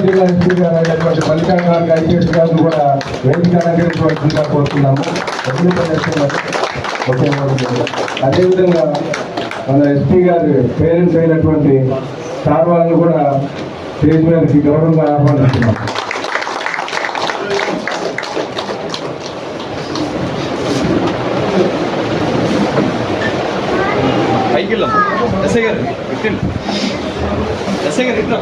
జిల్లా ఎస్పీ గారు అయినటువంటి మల్లికార్జున ఐపీఎస్ గారిని కూడా వేదిక అలంకరించవలసిందిగా కోరుతున్నాము. అదేవిధంగా మన ఎస్పీ గారి పేరెంట్స్ అయినటువంటి సార్ వాళ్ళని కూడా స్టేజ్ మీదకి గౌరవంగా ఆహ్వానిస్తున్నాం. ఎస్ఐ గారు ఎస్ఐ గారు ఇట్లా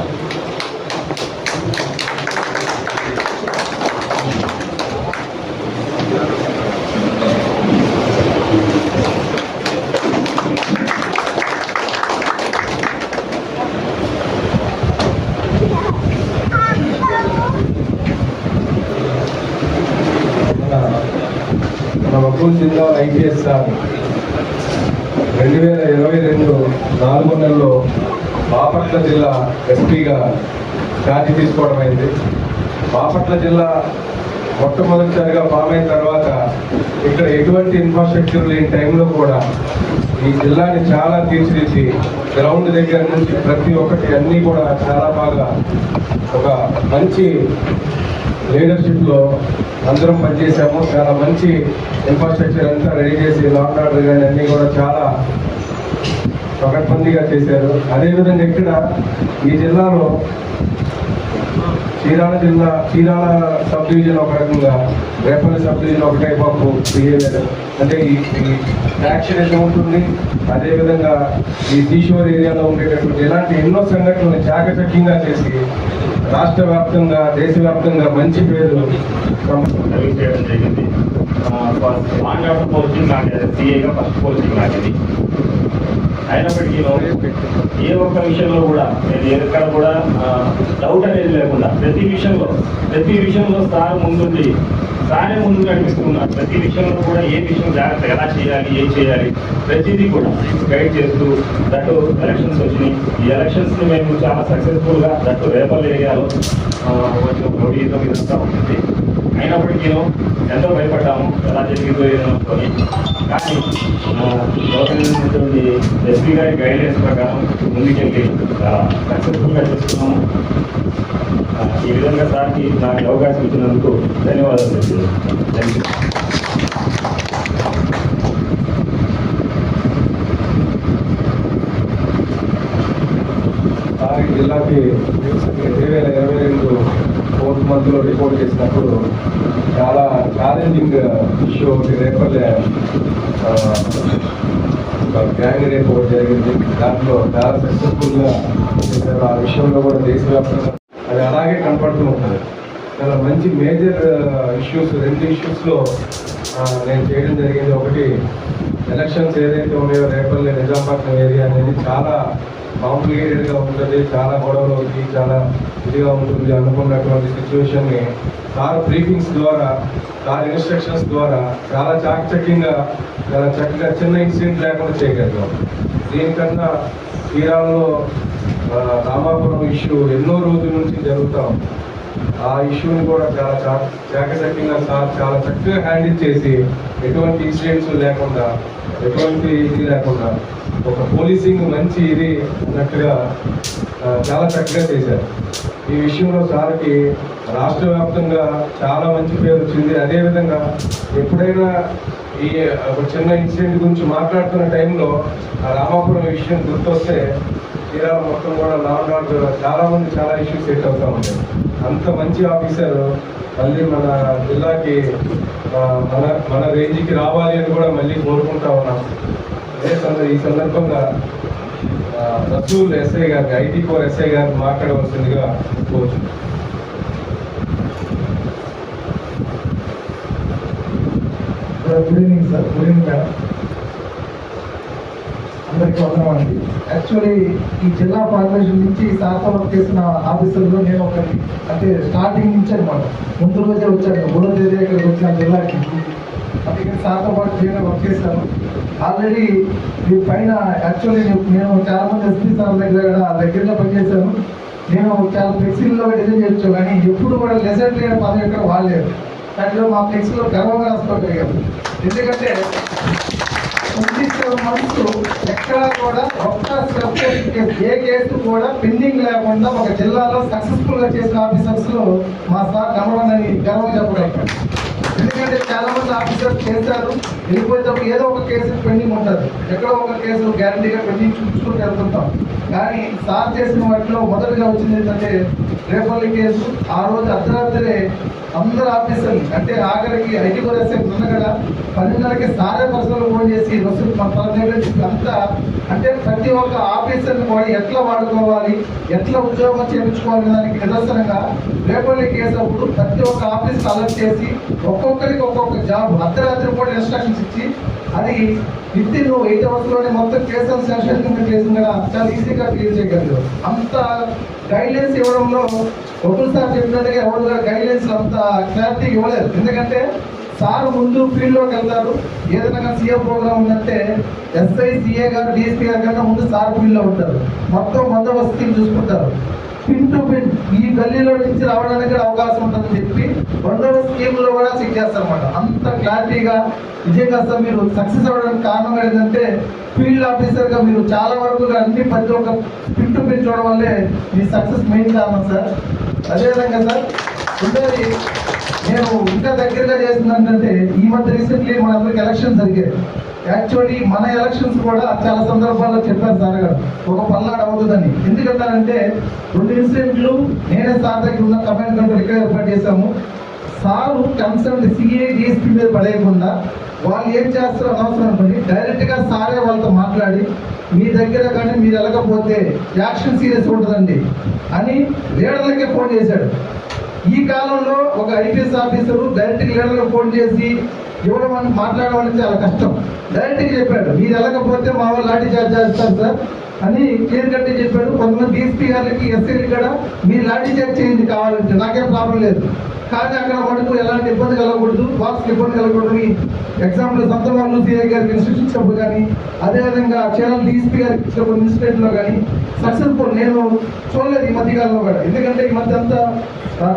మన వకూల్ జిల్లా ఐపీఎస్ సార్ 2022 4 నెలల్లో బాపట్ల జిల్లా ఎస్పీగా ఛార్జీ తీసుకోవడం అయింది. బాపట్ల జిల్లా మొట్టమొదటిసారిగా ఫామ్ అయిన తర్వాత ఇక్కడ ఎటువంటి ఇన్ఫ్రాస్ట్రక్చర్ లేని టైంలో కూడా ఈ జిల్లాని చాలా తీర్చిదిద్ది గ్రౌండ్ దగ్గర నుంచి ప్రతి ఒక్కటి అన్నీ కూడా చాలా బాగా ఒక మంచి లీడర్షిప్లో అందరం పనిచేసాము. చాలా మంచి ఇన్ఫ్రాస్ట్రక్చర్ అంతా రెడీ చేసి లాండ్ ఆర్డర్ కానీ అన్నీ కూడా చాలా పకడ్బందీగా చేశారు. అదేవిధంగా ఇక్కడ ఈ జిల్లాలో చీరాల సబ్ డివిజన్ ఒక రకంగా, రేపల్లి సబ్ డివిజన్ ఒక టైప్ ఆఫ్ బిహేవియర్, అంటే ఈ యాక్షన్ ఎంత ఉంటుంది. అదేవిధంగా ఈ తీషోర్ ఏరియాలో ఉండేటటువంటి ఇలాంటి ఎన్నో సంఘటనలు చాకచక్యంగా చేసి రాష్ట్ర వ్యాప్తంగా దేశవ్యాప్తంగా మంచి పేరు చేయడం జరిగింది. లాంగ్ ఆఫ్ పోస్టింగ్ నాకేది, సిఏగా ఫస్ట్ పోస్టింగ్ నాకేది. అయినప్పటికీ ఏ ఒక్క విషయంలో కూడా నేను ఎక్కడ కూడా డౌట్ అనేది లేకుండా ప్రతి విషయంలో సార్ ముందుండి సారే ముందు నడిపిస్తున్నారు. ప్రతి విషయంలో కూడా ఏ విషయం జాగ్రత్త ఎలా చేయాలి, ఏం చేయాలి ప్రతిదీ కూడా గైడ్ చేస్తూ దట్టు ఎలక్షన్స్ వచ్చినాయి. ఈ ఎలక్షన్స్ని మేము చాలా సక్సెస్ఫుల్గా దట్టు రేపల్లి ఏరియాలో కొంచెం పోటీతో ఇదంతా ఉంటుంది. అయినప్పటికీ ఎంతో భయపడ్డాము ఎలా జరిగిందో ఏదనుకొని. కానీ గవర్నమెంట్ ఎస్పీ గారి గైడ్లైన్స్ ప్రకారం ముందుకెళ్ళి చాలా సక్సెస్ఫుల్గా చేస్తున్నాము. ఈ విధంగా సార్కి నాకు అవకాశం ఇచ్చినందుకు ధన్యవాదాలు చెప్తున్నాను. Thank you. జిల్లాకి 2022 4th మంత్లో రిపోర్ట్ చేసినప్పుడు చాలా ఛాలెంజింగ్ ఇష్యూ ఒకటి రేపల్లె గ్యాంగ్ రేప్ ఒకటి జరిగింది. దాంట్లో చాలా సక్సెస్ఫుల్గా చేశారు. ఆ విషయంలో కూడా దేశవ్యాప్తంగా అది అలాగే కనపడుతూ ఉంటుంది. చాలా మంచి మేజర్ ఇష్యూస్, 2 ఇష్యూస్లో నేను చేయడం జరిగింది. ఒకటి ఎలక్షన్స్ ఏదైతే ఉన్నాయో రేపల్లె నిజాంపట్నం ఏరియా అనేది చాలా కాంప్లికేటెడ్గా ఉంటుంది, చాలా గొడవలు అవుతుంది, చాలా ఇదిగా ఉంటుంది అనుకున్నటువంటి సిచ్యువేషన్ని సార్ బ్రీఫింగ్స్ ద్వారా, సార్ ఇన్స్ట్రక్షన్స్ ద్వారా చాలా చాకచక్యంగా చాలా చక్కగా చిన్న ఇన్సిడెంట్ లేకుండా చేయగలిగాం. దీనికన్నా తీరాలలో రామాపురం ఇష్యూ ఎన్నో రోజుల నుంచి జరుగుతాం. ఆ ఇష్యూని కూడా చాలా చాకచక్యంగా సార్ చాలా చక్కగా హ్యాండిల్ చేసి ఎటువంటి ఇన్సిడెంట్స్ లేకుండా, ఎటువంటి ఇది లేకుండా ఒక పోలీసింగ్ మంచి ఇది అన్నట్టుగా చాలా చక్కగా చేశారు. ఈ విషయంలో సార్కి రాష్ట్ర వ్యాప్తంగా చాలా మంచి పేరు వచ్చింది. అదేవిధంగా ఎప్పుడైనా ఈ ఒక చిన్న ఇన్సిడెంట్ గురించి మాట్లాడుతున్న టైంలో ఆ రామాపురం విషయం గుర్తొస్తే తీరా మొత్తం కూడా లాండ్ ఆర్డర్ చాలామంది చాలా ఇష్యూస్ సెట్ అవుతూ ఉంటాయి. అంత మంచి ఆఫీసర్ మళ్ళీ మన జిల్లాకి మన రేంజ్కి రావాలి అని కూడా మళ్ళీ కోరుకుంటా ఉన్నాం. ఈ సందర్భంగా రసూల్ ఎస్ఐ గారికి, IT 4 ఎస్ఐ గారిని మాట్లాడవలసిందిగా కోరుతున్నాం. Good evening sir. Good evening madam. అందరికీ వందనమండి. యాక్చువల్లీ ఈ జిల్లా ఫార్మేషన్ నుంచి సార్తో వర్క్ చేసిన ఆఫీసర్లో నేను ఒకటి, అంటే స్టార్టింగ్ నుంచి అనమాట. ముందు రోజే వచ్చాను, 3వ తేదీ ఇక్కడికి వచ్చిన జిల్లాకి. అందుకని సార్తో పాటు చేయగా వర్క్ చేశాను. ఆల్రెడీ మీ పైన యాక్చువల్లీ నేను చాలా మంది ఎస్పీ సార్ దగ్గరలో పనిచేశాను. నేను చాలా ఫ్లెక్సీల్లో డిజైన్ చేయొచ్చు, కానీ ఎప్పుడు కూడా లెజెండ్ లేని పదం ఎక్కడ వాడలేదు. దాంట్లో మా ఫ్లెక్సీలో గర్వంగా రాసుకోగలిగాము. ఎందుకంటే 27 months ఎక్కడా కూడా ఒక్క ఏ కేసు కూడా పెండింగ్ లేకుండా ఒక జిల్లాలో సక్సెస్ఫుల్ గా చేసిన ఆఫీసర్స్ లో మా సార్ నెంబర్ 1 అని గర్వంగా చెప్పగలుగుతాం. ఎందుకంటే చాలా మంది ఆఫీసర్స్ చేశారు, వెళ్ళిపోయేటప్పుడు ఏదో ఒక కేసు పెండింగ్ ఉంటుంది, ఎక్కడో ఒక కేసు గ్యారంటీగా పెండింగ్ చూసుకుంటూ వెళ్తుంటాం. కానీ సార్ చేసిన వాటిలో మొదటిగా వచ్చింది ఏంటంటే రేపల్లి కేసు. ఆ రోజు అర్ధరాత్రి అందరు ఆఫీసర్లు అంటే ఆఖరికి ఐటీ ఎస్ఎం ఉన్నగడ 10:30కి సారే పర్సనల్ ఫోన్ చేసి వసూలు అంతా అంటే ప్రతి ఒక్క ఆఫీసర్ని కూడా ఎట్లా వాడుకోవాలి, ఎట్లా ఉద్యోగం చేయించుకోవాలి దానికి నిదర్శనంగా రేపల్లి కేసు అప్పుడు ప్రతి ఒక్క ఆఫీస్ అలర్ట్ చేసి ఒక్కొక్కరికి ఒక్కొక్క జాబ్ అర్ధరాత్రి కూడా ఇన్స్ట్రక్షన్స్ ఇచ్చి అది విత్ ఇన్ 8 hours లోనే మొత్తం కేసులు శాంక్షన్ చేసిన కదా చాలా ఈజీగా క్లియర్ చేయగలరు. అంత గైడ్లైన్స్ ఇవ్వడంలో ఒక్కొక్కసారి చెప్పినట్టుగా ఎవరు కూడా గైడ్లైన్స్ అంత క్లారిటీ ఇవ్వలేదు. ఎందుకంటే సార్ ముందు ఫీల్డ్లోకి వెళ్తారు, ఏదైనా సీఎం ప్రోగ్రామ్ ఉందంటే ఎస్ఐ సిఏ గారు డిఎస్పీ గారి కన్నా ముందు సార్ ఫీల్డ్లో ఉంటారు, మొత్తం బందోబస్తు చూసుకుంటారు. పిన్ టు పిన్ ఈ గల్లీలో నుంచి రావడానికి కూడా అవకాశం ఉంటుందని చెప్పి బందోబస్తు స్కీమ్లో కూడా చెక్ చేస్తారన్నమాట. అంత క్లారిటీగా నిజంగా సార్ మీరు సక్సెస్ అవ్వడానికి కారణం ఏంటంటే ఫీల్డ్ ఆఫీసర్గా మీరు చాలా వరకు అన్ని ప్రతి ఒక్క పిన్ టు పిన్ చూడడం వల్లే మీ సక్సెస్ మెయిన్ కారణం సార్. అదేవిధంగా సార్ ఉండేది నేను ఇంకా దగ్గరగా చేసిందంటే ఈ మధ్య రీసెంట్లీ మన అందరికి ఎలక్షన్ జరిగాయి. యాక్చువల్లీ మన ఎలక్షన్స్ కూడా చాలా సందర్భాల్లో చెప్పారు సార్ గారు ఒక పల్నాడు అవుతుందని. ఎందుకంటారంటే 2 ఇన్సిడెంట్లు నేనే సార్ దగ్గర ఉన్న కమాండ్ కంట్రోల్ ఇక్కడ ఏర్పాటు చేశాము. సారు కన్సర్న్ సిఏ డిఎస్పీ మీద పడేయకుండా వాళ్ళు ఏం చేస్తారో అనవసరం అనుకోండి, డైరెక్ట్గా సారే వాళ్ళతో మాట్లాడి మీ దగ్గర కానీ మీరు వెళ్ళకపోతే యాక్షన్ సీరియస్ ఉంటుందండి అని లీడర్లకే ఫోన్ చేశాడు. ఈ కాలంలో ఒక ఐపీఎస్ ఆఫీసరు డైరెక్ట్గా లీడర్లకు ఫోన్ చేసి ఇవ్వడం మాట్లాడడం అనేది చాలా కష్టం. డైరెక్ట్గా చెప్పాడు మీరు వెళ్ళకపోతే మా వాళ్ళు లాఠీ చార్జ్ చేస్తారు సార్ అని క్లియర్ కట్టే చెప్పాడు. కొంతమంది డిఎస్పీ గారికి ఎస్ఐలు కూడా మీరు లాఠీ చార్జ్ చేయండి కావాలంటే నాకేం ప్రాబ్లం లేదు, కానీ అక్కడ మనకు ఎలాంటి ఇబ్బంది కలగకూడదు, బాక్స్కి ఇబ్బంది కలగకూడదు. ఎగ్జాంపుల్ సంతమాలు సిఐ గారికి ఇన్స్ట్రక్షన్ ఇచ్చినప్పుడు కానీ అదేవిధంగా చీరాల డిఎస్పీ గారికి ఇచ్చిన కొన్ని ఇన్సిడెంట్లో కానీ సక్సెస్ఫుల్ నేను చూడలేదు ఈ మధ్యకాలంలో కూడా. ఎందుకంటే ఈ మధ్య అంతా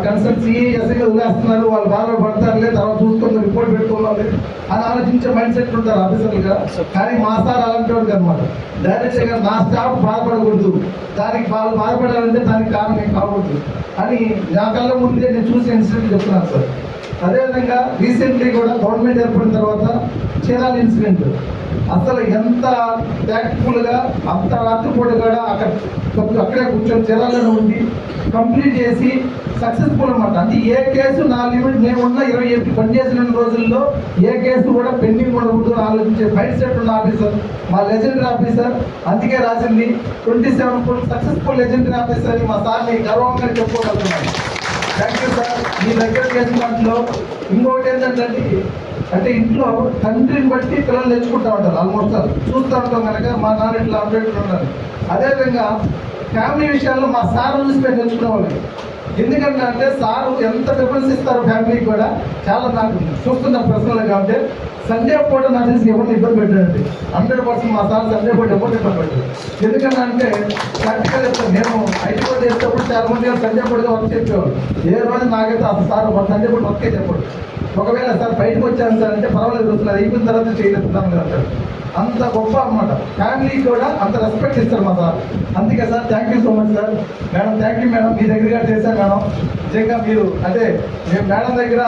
కన్సల్ట్ సిఐ ఎస్ఐగా వదిలేస్తున్నారు, వాళ్ళు బాగా పడతారులే తర్వాత చూసుకొని రిపోర్ట్ పెట్టుకోవాలి అని ఆలోచించే మైండ్ సెట్ ఉంటారు ఆఫీసర్లుగా. కానీ మా సార్ అలాంటి వాడికి అనమాట డైరెక్ట్గా నా స్టాఫ్ బాధపడకూడదు, దానికి వాళ్ళు బాధపడాలంటే దానికి కారణం ఏం కాకూడదు అని నా కళ్ళ ముందే నేను చూసి ఇన్సిడెంట్ చెప్తున్నాను సార్. అదేవిధంగా రీసెంట్లీ కూడా గవర్నమెంట్ ఏర్పడిన తర్వాత చీరాల ఇన్సిడెంట్ అసలు ఎంత ట్యాక్ట్ఫుల్గా అంత రాత్రిపూట కూడా అక్కడే కూర్చొని చీరాలలో ఉండి కంప్లీట్ చేసి సక్సెస్ఫుల్ అనమాట. అంటే ఏ కేసు నా లిమిట్ నేను ఉన్న 28 పనిచేసిన రోజుల్లో ఏ కేసు కూడా పెండింగ్ ఉండకూడదు ఆలోచించే మైండ్ సెట్ ఉన్న ఆఫీసర్ మా లెజెండరీ ఆఫీసర్. అందుకే రాసింది 27 సక్సెస్ఫుల్ లెజెండరీ ఆఫీసర్ అని మా సార్ని గర్వంగా చెప్పుకోగలుగుతున్నాను. Thank you sir. మీ దగ్గర చేసిన దాంట్లో ఇంకొకటి ఏంటంటే అంటే ఇంట్లో తండ్రిని బట్టి పిల్లలు తెచ్చుకుంటూ ఉంటారు, ఆల్మోస్ట్ చూస్తూ ఉంటాం కనుక మా నాన్న ఇట్లా అప్డేట్ ఉన్నారు. అదేవిధంగా ఫ్యామిలీ విషయాల్లో మా సార్ చూసి మేము తెచ్చుకునే వాళ్ళకి. ఎందుకంటే అంటే సారు ఎంత డిఫరెన్స్ ఇస్తారు ఫ్యామిలీకి కూడా చాలా నాకు చూస్తున్న పర్సనల్గా. కాబట్టి సండే పూట నాకు తెలిసి ఎవరిని ఇబ్బంది పెట్టారండి 100% మా సార్ సండే పూట ఎవరిని ఇబ్బంది పెట్టారు. ఎందుకంటే అంటే ప్రాక్టికల్ చెప్తాను, నేను ఐటీ పూట చేసేటప్పుడు చాలా మంది సండే పూట వర్క్ చెప్పేవాళ్ళు. ఏ రోజు నాకైతే అసలు సార్ సండే పూట వర్కే చెప్పాడు. ఒకవేళ సార్ బయటకు వచ్చాను సార్ అంటే పర్వాలేదు వస్తుంది, అది అయిపోయిన తర్వాత చేయలేపుతాను కదా అంటారు. అంత గొప్ప అనమాట. ఫ్యామిలీకి కూడా అంత రెస్పెక్ట్ ఇస్తారు మా సార్. అందుకే sir thank you so much sir. Madam thank you madam, మీ దగ్గరగా చేశాను మేడం. నిజంగా మీరు అంటే మేము మేడం దగ్గర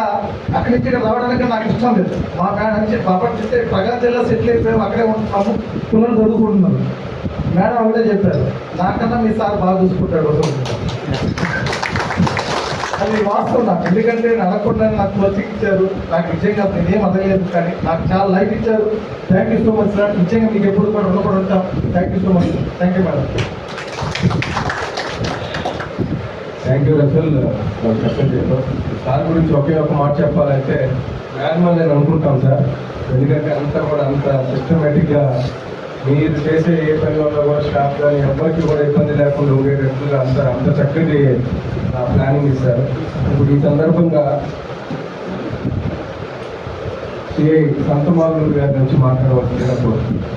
అక్కడి నుంచి ఇక్కడ రావడానికి నాకు ఇష్టం లేదు. మా మేడం నుంచి బాపట్ చెప్తే ప్రకాశం జిల్లా సెటిల్ అయిపోయాము, అక్కడే ఉంటున్నాము, పిల్లలు చదువుకుంటున్నారు. మేడం ఒకటే చెప్పారు, నాకన్నా మీ సార్ బాగా చూసుకుంటాడు. అది వాస్తవం నాకు. ఎందుకంటే నేను అడగకుండా నాకు కోచింగ్ ఇచ్చారు, నాకు నిజంగా నేనేం అడగలేదు కానీ నాకు చాలా లైఫ్ ఇచ్చారు. Thank you so much sir. నిజంగా మీకు ఎప్పుడు కూడా రుణపడి ఉంటాం. Thank you so much. Thank you madam. Thank you Russell. Sir గురించి ఒకే ఒక మాట చెప్పాలంటే నార్మల్ నేను అనుకుంటాం సార్. ఎందుకంటే అంతా కూడా అంత సిస్టమేటిక్గా మీరు చేసే ఏ పని వల్ల కూడా స్టాఫ్ కానీ ఎవరికి కూడా ఇబ్బంది లేకుండా ఉండేటట్లుగా అంత చక్కటి ప్లానింగ్ ఇస్తారు. ఇప్పుడు ఈ సందర్భంగా సిఐ సంతమాలు గారి నుంచి మాట్లాడవలసిందిగా కోరుతున్నాను.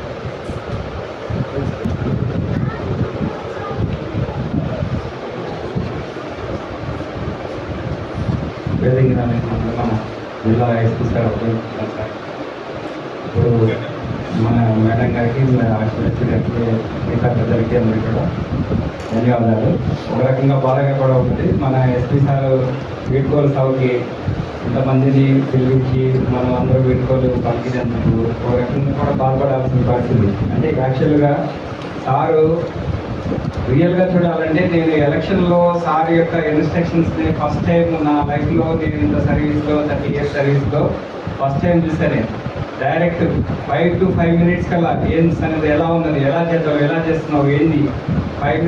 వేదిక మన జిల్లా ఎస్పీ సార్ ఇప్పుడు మన మేడం గారికి ఆశీర్వచ్చి గారికి మిగతా పెద్దలకి అందరికీ కూడా ధన్యవాదాలు. ఒక రకంగా బాధగా కూడా ఉంది. మన ఎస్పీ సార్ వీడ్కోలు సభకి ఇంతమందిని పిలిపించి మనం అందరూ వీడ్కోలు పంపించేందుకు ఒక రకంగా కూడా బాధపడాల్సిన పరిస్థితి. అంటే యాక్చువల్గా సారు రియల్గా చూడాలంటే నేను ఎలక్షన్లో సార్ యొక్క ఇన్స్ట్రక్షన్స్ని ఫస్ట్ టైం నా లైఫ్లో నేను ఇంత సర్వీస్లో 30 years సర్వీస్లో ఫస్ట్ టైం చూసాను. డైరెక్ట్ 5 to 5 minutes కల్లా ఏం అనేది ఎలా ఉన్నది, ఎలా చేద్దాం, ఎలా చేస్తున్నావు, ఏంది 5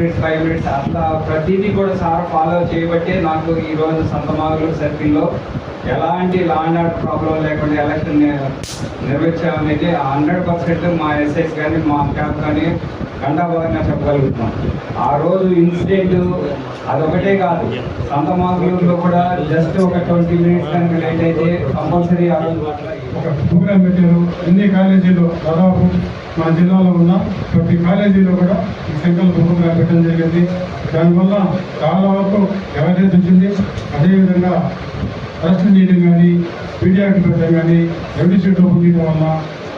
minutes అట్లా ప్రతిదీ కూడా సార్ ఫాలో చేయబట్టే నాకు ఈరోజు సంతమాగులు సర్కిల్లో ఎలాంటి లా అండ్ ఆర్డర్ ప్రాబ్లం లేకుండా ఎలక్షన్ నిర్వహించామనేది 100% మా ఎస్ఐస్ కానీ మా క్యాప్ కానీ ఖండాబలంగా చెప్పగలుగుతున్నాం. ఆ రోజు ఇన్సిడెంట్ అదొకటే కాదు, సంతమాగులూరులో కూడా జస్ట్ ఒక 20 minutes కనుక లేట్ అయితే కంపల్సరీ ఆ రోజు ఒక ప్రోగ్రాం పెట్టారు. అన్ని కాలేజీలో దాదాపు మన జిల్లాలో ఉన్న ప్రతి కాలేజీలో కూడా ఈ సంకల్ప ప్రోగ్రాం పెట్టడం జరిగింది. దానివల్ల చాలా వరకు అవేర్నెస్ వచ్చింది. అదేవిధంగా అరెస్ట్ చేయడం కానీ, పీడియాట్రిక్ పెట్టడం కానీ, ఎండిసి ఓపెన్ చేయడం వల్ల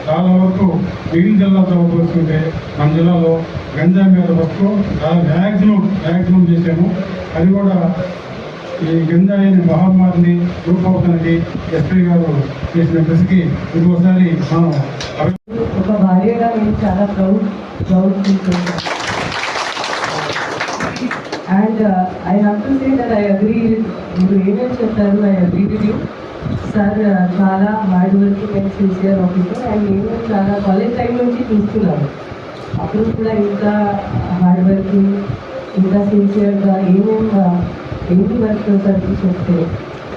చాలా వరకు మిగిలిన జిల్లాతో పోల్చుకుంటే మన జిల్లాలో గంజాయి మీద వరకు మ్యాక్సిమం చేసాము. అది కూడా ఈ గంజాయి మహమ్మారిని రూపవతానికి ఎస్పీ గారు చేసిన కృషికి ఇంకోసారి మనం ఒక భార్యగా నేను చాలా proud feel and I have to say that I agree మీరు ఏమేమి చెప్పారు. I agree with you sir. చాలా hard working and sincere officer and నేను చాలా కాలేజ్ టైం నుంచి చూస్తున్నాను. అప్పుడు కూడా ఇంకా హార్డ్ వర్కింగ్, ఇంకా సిన్సియర్గా ఎన్ని వర్క్ సార్కి చెప్తే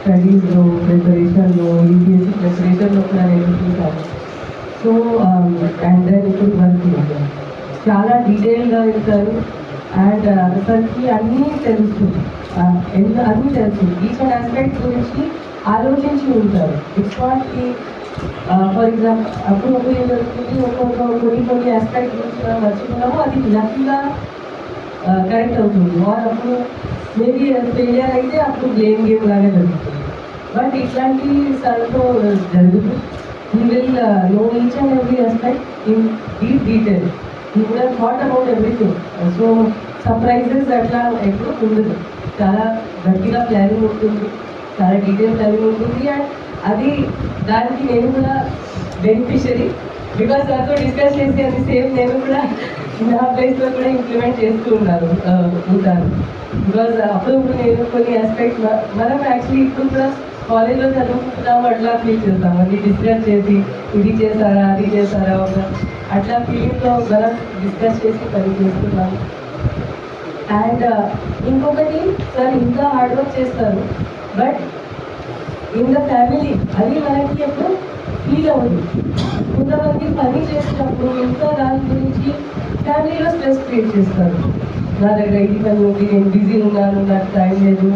స్టడీస్లో, ప్రిపరేషన్లో, యూపీఎస్సీ ప్రిపరేషన్లో కూడా నేను చూసాను. సో అండ్ దెన్ ఇప్పుడు వర్క్ చాలా డీటెయిల్గా వెళ్తారు అండ్ సార్కి అన్నీ తెలుసు, అన్నీ తెలుసు. ఈచ్ అండ్ ఆస్పెక్ట్ గురించి ఆలోచించి ఉంటారు. ఇట్స్ నాట్ కి ఫర్ ఎగ్జాంపుల్ అప్పుడు ఏం జరుగుతుంది, కొన్ని ఆస్పెక్ట్ గురించి మనం మర్చిపోయినాము, అది లక్కీగా కరెక్ట్ అవుతుంది. వారు అప్పుడు మేబీ ఫెయిలియర్ అయితే అప్పుడు బ్లేమ్ గేమ్ లాగా జరుగుతుంది. బట్ ఇట్లాంటి సార్తో జరుగుతుంది. he will know each and every aspect in deep detail. He would have thought about everything. So surprises అట్లా ఎప్పుడు ఉండదు. చాలా గట్టిగా ప్లానింగ్ ఉంటుంది, చాలా డీటెయిల్ ప్లానింగ్ ఉంటుంది. అండ్ అది దానికి నేను కూడా బెనిఫిషరీ. బికాస్ నాతో డిస్కస్ చేసి అది సేమ్ నేను కూడా నా ప్లేస్లో కూడా ఇంప్లిమెంట్ చేస్తూ ఉంటాను. బికాజ్ అప్పుడప్పుడు నేను కొన్ని ఆస్పెక్ట్ మనం యాక్చువల్లీ ఇప్పుడు కూడా కాలేజ్లో చదువుకుంటున్నాము అట్లా ఫీల్ చేస్తాం. అది డిస్కస్ చేసి ఇది చేశారా, అది చేశారా, అట్లా ఫీలింగ్లో మనం డిస్కస్ చేసి పని చేస్తున్నాము. అండ్ ఇంకొకటి సార్ ఇంకా హార్డ్ వర్క్ చేస్తారు, బట్ ఇన్ ద ఫ్యామిలీ అది మనకి ఎప్పుడు ఫీల్ అవ్వదు. కొంతమంది పని చేసినప్పుడు ఇంకా దాని గురించి ఫ్యామిలీలో స్ట్రెస్ క్రియేట్ చేస్తారు. నా దగ్గర ఇది పని ఉంది, నేను బిజీ ఉన్నాను, నాకు టైం లేదు.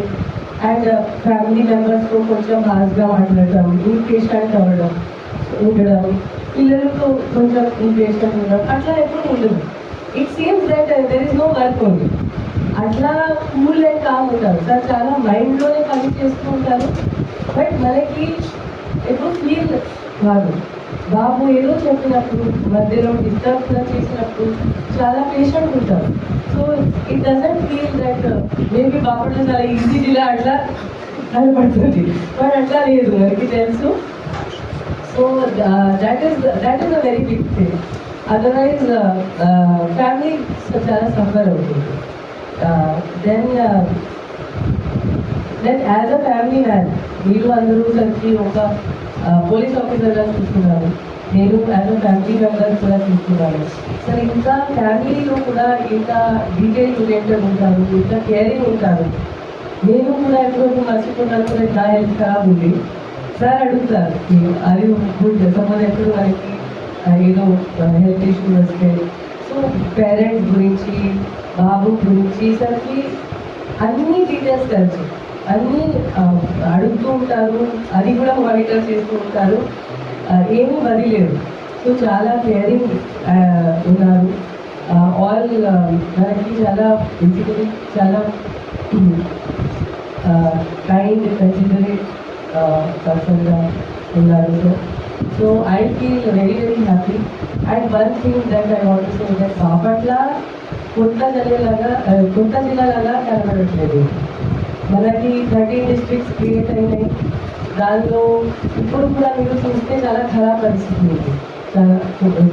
అండ్ ఫ్యామిలీ మెంబర్స్తో కొంచెం హాస్గా మాట్లాడటం, ఇంపేషెంట్ అవ్వడం ఉండడం, పిల్లలతో కొంచెం ఇంపేషెంట్ ఉండడం అట్లా ఎప్పుడు ఉండదు. It seems that there is no work only. అట్లా కూల్ అండ్ కామ్ ఉంటారు సార్. చాలా మైండ్లోనే పని చేస్తూ ఉంటారు, బట్ మనకి ఎప్పుడు ఫీల్ కాదు. బాబు ఏదో చెప్పినప్పుడు మధ్యలో డిస్టర్బ్ చేసినప్పుడు చాలా పేషెంట్ ఉంటారు. So it doesn't feel that maybe బాబులో చాలా ఈజీగా అట్లా కనపడుతుంది, బట్ అట్లా లేదు, మనకి తెలుసు. So that is a very big thing. Otherwise family చాలా సఫర్ అవుతుంది. Then as a family man మీరు అందరూ కలిసి ఒక పోలీస్ ఆఫీసర్గా చూస్తున్నారు, నేను యాజ్ అ ఫ్యామిలీ మెంబర్ కూడా చూస్తున్నాను. సార్ ఇంకా ఫ్యామిలీలో కూడా ఇంకా డీటెయిల్ ఓరియంటెడ్ ఉంటారు, ఇంకా కేరింగ్ ఉంటారు. నేను కూడా ఎప్పుడో మర్చిపోతాను కూడా నా హెల్త్ ఖరాబ్ ఉంది సార్ అడుగుతారు, అది గుడ్ సపోజ్ ఎప్పుడు మనకి ఏదో హెల్త్ ఇష్యూ వస్తే. సో పేరెంట్స్ గురించి, బాబు గురించి సార్కి అన్ని డీటెయిల్స్ తెలుసు, అన్నీ అడుగుతూ ఉంటారు, అది కూడా మానిటర్ చేస్తూ ఉంటారు. ఏమీ వదిలేరు. సో చాలా కేరింగ్ ఉన్నారు. ఆల్ మనకి చాలా బేసికలీ చాలా కైండ్ కన్సిడరేట్ పర్సన్గా ఉన్నారు. So I feel very very happy. And one thing that I want to say that Bapatla కొత్త జిల్లాలాగా కనబడట్లేదు. మనకి 13 డిస్ట్రిక్ట్స్ క్రియేట్ అయినాయి. దానిలో ఇప్పుడు కూడా మీరు చూస్తే చాలా ఖరాబ్ పరిస్థితి ఉంది చాలా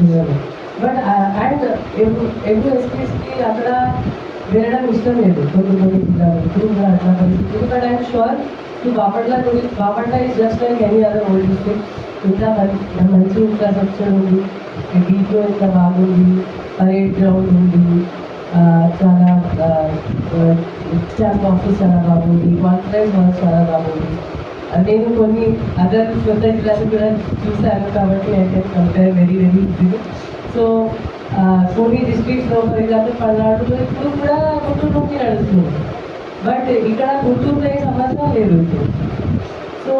జిల్లాలో. బట్ అండ్ ఎవ్రీ ఎస్పీస్కి అక్కడ వెళ్ళడం ఇష్టం లేదు కొన్ని జిల్లాలు ఇప్పుడు కూడా అట్లా పరిస్థితి. But I'm sure Bapatla is just like any other old district. ఇంకా మంచి ఇన్ఫ్రాస్ట్రక్చర్ ఉంది, డీపో ఇంకా బాగుంది, పరేడ్ గ్రౌండ్ ఉంది, చాలా స్టాంప్ ఆఫీస్ చాలా బాగుంది, కాన్ఫరెన్స్ హాల్ చాలా బాగుంది. నేను కొన్ని అదర్ కొత్త జిల్లాలు కూడా చూశాను కాబట్టి I can compare very very easily. So కొన్ని డిస్ట్రిక్ట్స్లో ఫర్ ఎగ్జాంపుల్ పల్నాడులో ఇప్పుడు కూడా గుంటూరు నుంచి నడుస్తుంది. బట్ ఇక్కడ గుంటూరులో ఏ సంబంధం లేదు ఇప్పుడు. సో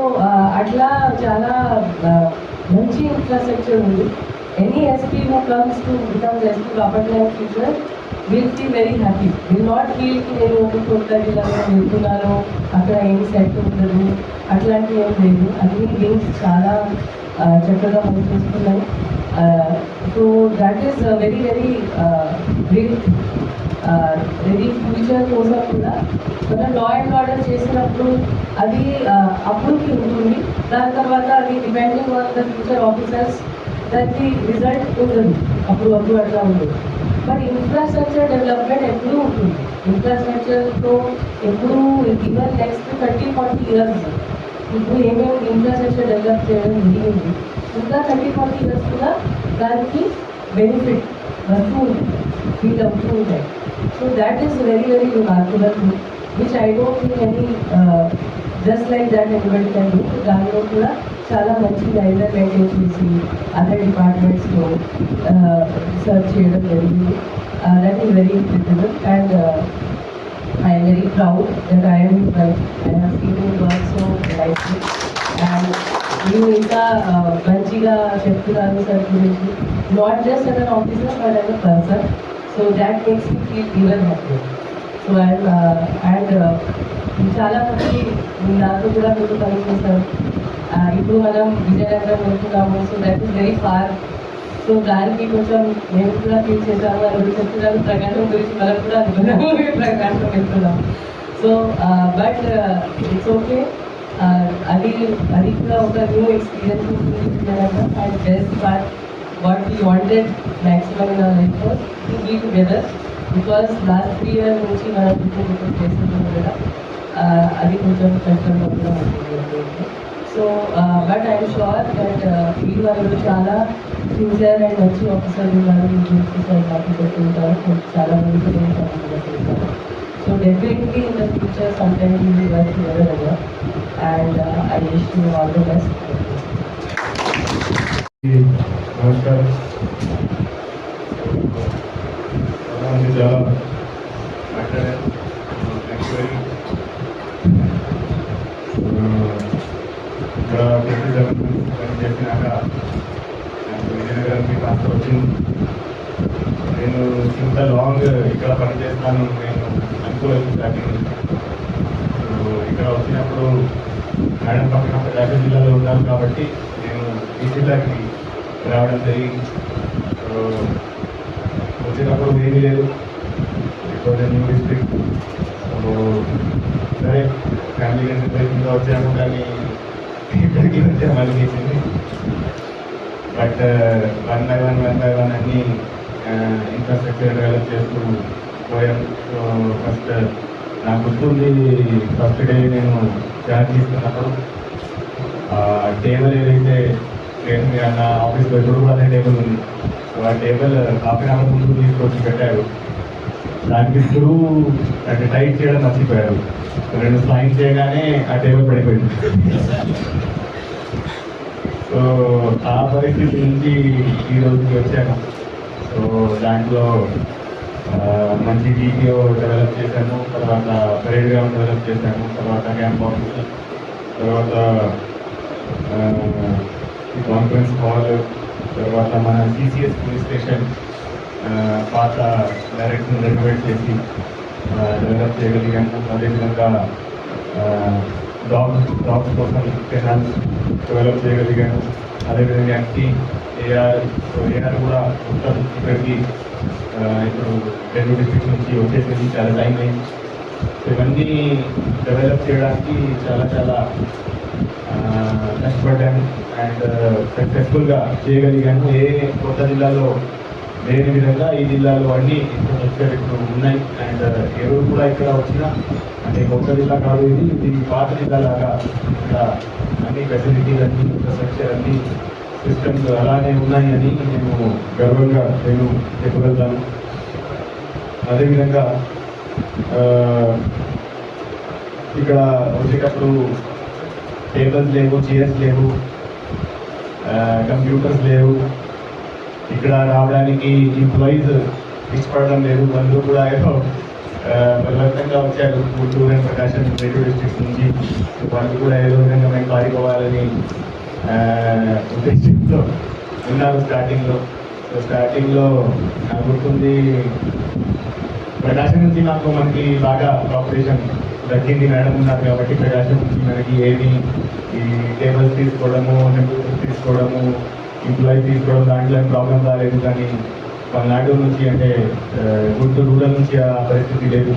అట్లా చాలా మంచి ఇన్ఫ్రాస్ట్రక్చర్ ఉంది. Any SP who comes to becomes SP Bapatla in future will feel very happy. Will not feel కి నేను ఒక కొత్త జిల్లాలో వెళ్తున్నాను, అక్కడ ఏమి సెట్ ఉండదు, అట్లాంటివి ఏం లేదు. అన్ని గేమ్స్ చాలా చక్కగా పనిచేస్తున్నాయి. So that is very very great. Very future కోసం కూడా మనం లా అండ్ ఆర్డర్ చేసినప్పుడు అది అప్పుడుకి ఉంటుంది. దాని తర్వాత అది depending on the future officers దానికి రిజల్ట్ ఉండదు, అప్పుడు అట్లా ఉండదు. బట్ ఇన్ఫ్రాస్ట్రక్చర్ డెవలప్మెంట్ ఎప్పుడూ ఉంటుంది. ఇన్ఫ్రాస్ట్రక్చర్తో ఎప్పుడూ ఈవెన్ నెక్స్ట్ 30-40 ఇయర్స్ ఇప్పుడు ఏమేమి ఇన్ఫ్రాస్ట్రక్చర్ డెవలప్ చేయడం జరిగింది, ఇంకా 30-40 ఇయర్స్ కూడా దానికి బెనిఫిట్ వస్తూ ఉంటుంది, ఫీల్ అవుతూ ఉంటాయి. So that is very very remarkable thing which I don't think any just like that anybody can do. దానిలో కూడా చాలా మంచి లైబ్రరీ మెయింటైన్ చేసి అదర్ డిపార్ట్మెంట్స్లో రీసెర్చ్ చేయడం జరిగింది. That is very critical and I am very proud that I have seen you work so nicely. And you ఇంకా మంచిగా చెప్తున్నారు సార్ గురించి, not just as an officer but as a person. So that makes me feel even happier. So and చాలా మంది నాతో కూడా మీరు పనిచేస్తారు. ఇప్పుడు మనం విజయనగరం వెళ్తున్నాము. So that is very far. So దానికి కొంచెం మేము కూడా ఫీల్ చేసాము. అది చెప్తున్నాను ప్రకాశం గురించి మనం కూడా అనుకున్నాము ప్రకాశం వెళ్తున్నాం. So but it's okay. అది కూడా ఒక న్యూ ఎక్స్పీరియన్స్ ఉంటుంది Vizianagaram. And best part what we wanted maximum in our life was to be together. Because last 3 years నుంచి మనం డిఫరెంట్ చేస్తున్నాం కదా, అది కొంచెం కష్టంగా కూడా ఉంటుంది. So but I'm sure that ఈ వాళ్ళు చాలా సిన్సియర్ అండ్ మంచి ఆఫీసర్లు ఉన్నారు. మీ గురించి సార్ కాపీ పెట్టుకుంటారు, చాలా మంది పెట్టుకుంటారు. So definitely in the future some time you will work together again. And I wish you all the best. నమస్కారం. చాలా మాట్లాడారు. ఇక్కడ పనిచేసినాక నాకు విజయనగరానికి ట్రాన్స్ఫర్ వచ్చింది. నేను ఇంత లాంగ్ ఇక్కడ పనిచేస్తాను నేను అనుకోలేదు స్టార్టింగ్. ఇక్కడ వచ్చినప్పుడు మేడం పక్కన ప్రకాశం జిల్లాలో ఉన్నాను కాబట్టి నేను ఈ జిల్లాకి రావడం జరిగింది. వచ్చినప్పుడు ఏమీ లేదు, ఇప్పుడు న్యూ డిస్ట్రిక్ట్. సరే ఫ్యామిలీ రిలేషన్గా వచ్చాము, కానీ ఇక్కడికి వచ్చాము అనిపించింది. బట్ వన్ బై వన్ అన్నీ ఇన్ఫ్రాస్ట్రక్చర్ డెవలప్ చేస్తూ పోయాం. సో ఫస్ట్ నాకు గుర్తుంది, ఫస్ట్ డే నేను జాయిన్ తీసుకున్నప్పుడు టేబుల్ ఏదైతే నా ఆఫీస్లో ఎప్పుడు కూడా అదే టేబుల్ ఉంది. సో ఆ టేబుల్ హాఫ్ అన్ అవర్ ముందు తీసుకొచ్చి పెట్టారు. దానికి స్క్రూ అంటే టైట్ చేయడం మర్చిపోయారు. 2 స్లైన్ చేయగానే ఆ టేబుల్ పడిపోయింది. సో ఆ పరిస్థితి నుంచి ఈ రోజుకి వచ్చాను. సో దాంట్లో మంచి డీపీఓ డెవలప్ చేశాను, తర్వాత పరేడ్ గ్రౌండ్ డెవలప్ చేశాను, తర్వాత క్యాంప్ ఆఫీస్, తర్వాత ఈ కాన్ఫరెన్స్ హాల్, తర్వాత మన సిసిఎస్ పోలీస్ స్టేషన్ పాత డైరెక్ట్ని రెనోవేట్ చేసి డెవలప్ చేయగలిగాము. అదేవిధంగా డాగ్స్ కోసం కెనాల్స్ డెవలప్ చేయగలిగాము. అదేవిధంగా ఏఆర్ కూడా మొత్తం ఇక్కడికి ఇప్పుడు 2 డిస్ట్రిక్ట్ నుంచి వచ్చేసింది, చాలా టైం అయింది. ఇవన్నీ డెవలప్ చేయడానికి చాలా కష్టపడ్డాను అండ్ సక్సెస్ఫుల్గా చేయగలిగాను. ఏ కొత్త జిల్లాలో లేని విధంగా ఈ జిల్లాలో అన్ని ఇన్ఫ్రాస్ట్రక్చర్ ఇప్పుడు ఉన్నాయి. అండ్ ఎవరు కూడా ఇక్కడ వచ్చినా, అంటే కొత్త జిల్లా కాదు, ఇది పాత జిల్లా లాగా ఇక్కడ అన్ని ఫెసిలిటీస్, అన్ని ఇన్ఫ్రాస్ట్రక్చర్, అన్ని సిస్టమ్స్ అలానే ఉన్నాయి అని నేను గర్వంగా చెప్పగలుగుతాను. అదేవిధంగా ఇక్కడ వచ్చేటప్పుడు టేబుల్స్ లేవు, చైర్స్ లేవు, కంప్యూటర్స్ లేవు. ఇక్కడ రావడానికి ఎంప్లాయీస్ ఇష్టపడడం లేదు. అందరూ కూడా ఏదో బలవంతంగా వచ్చారు గుంటూరు అండ్ ప్రకాశం 2 డిస్ట్రిక్ట్స్ నుంచి. వాళ్ళు కూడా ఏదో విధంగా మేము పారిపోవాలని ఉద్దేశంతో ఉన్నారు స్టార్టింగ్లో. సో స్టార్టింగ్లో నాకు గుర్తుంది, ప్రకాశం నుంచి మనకి బాగా కోఆపరేషన్ దక్కింది. మేడం ఉన్నారు కాబట్టి ప్రకాశం నుంచి మనకి ఏమి ఈ టేబుల్స్ తీసుకోవడము, కంప్యూటర్స్ తీసుకోవడము, ఎంప్లాయీ తీసుకోవడం దాంట్లో ఏం ప్రాబ్లం రాలేదు. కానీ పల్నాడు నుంచి, అంటే గుంటూరు రూరల్ నుంచి ఆ పరిస్థితి లేదు.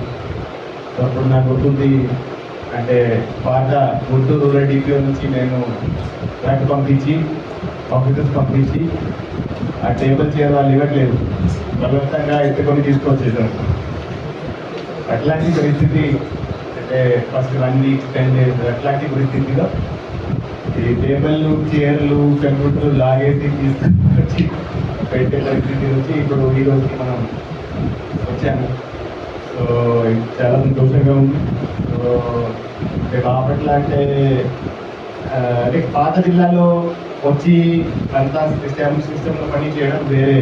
అప్పుడు నాకు గుర్తుంది, అంటే పాత గుంటూరు రూరల్ డిపిఓ నుంచి నేను ట్రాక్ పంపించి, ఆఫీసర్స్ పంపించి, ఆ టేబుల్ చైర్ వాళ్ళు ఇవ్వట్లేదు, బలవంతంగా ఎత్తుకొని తీసుకొచ్చేసారు. అట్లాంటి పరిస్థితి, అంటే ఫస్ట్ 1 వీక్ 10 days అట్లాంటి పరిస్థితిలో ఈ టేబుల్లు, చైర్లు, కంప్యూటర్లు లాగేసి తీసుకొచ్చి పెట్టే పరిస్థితి నుంచి ఇప్పుడు ఈ రోజుకి మనం వచ్చాము. సో చాలా సంతోషంగా ఉంది. సో బాపట్ల అంటే పాత జిల్లాలో వచ్చి అంతా సిస్టంలో పని చేయడం వేరే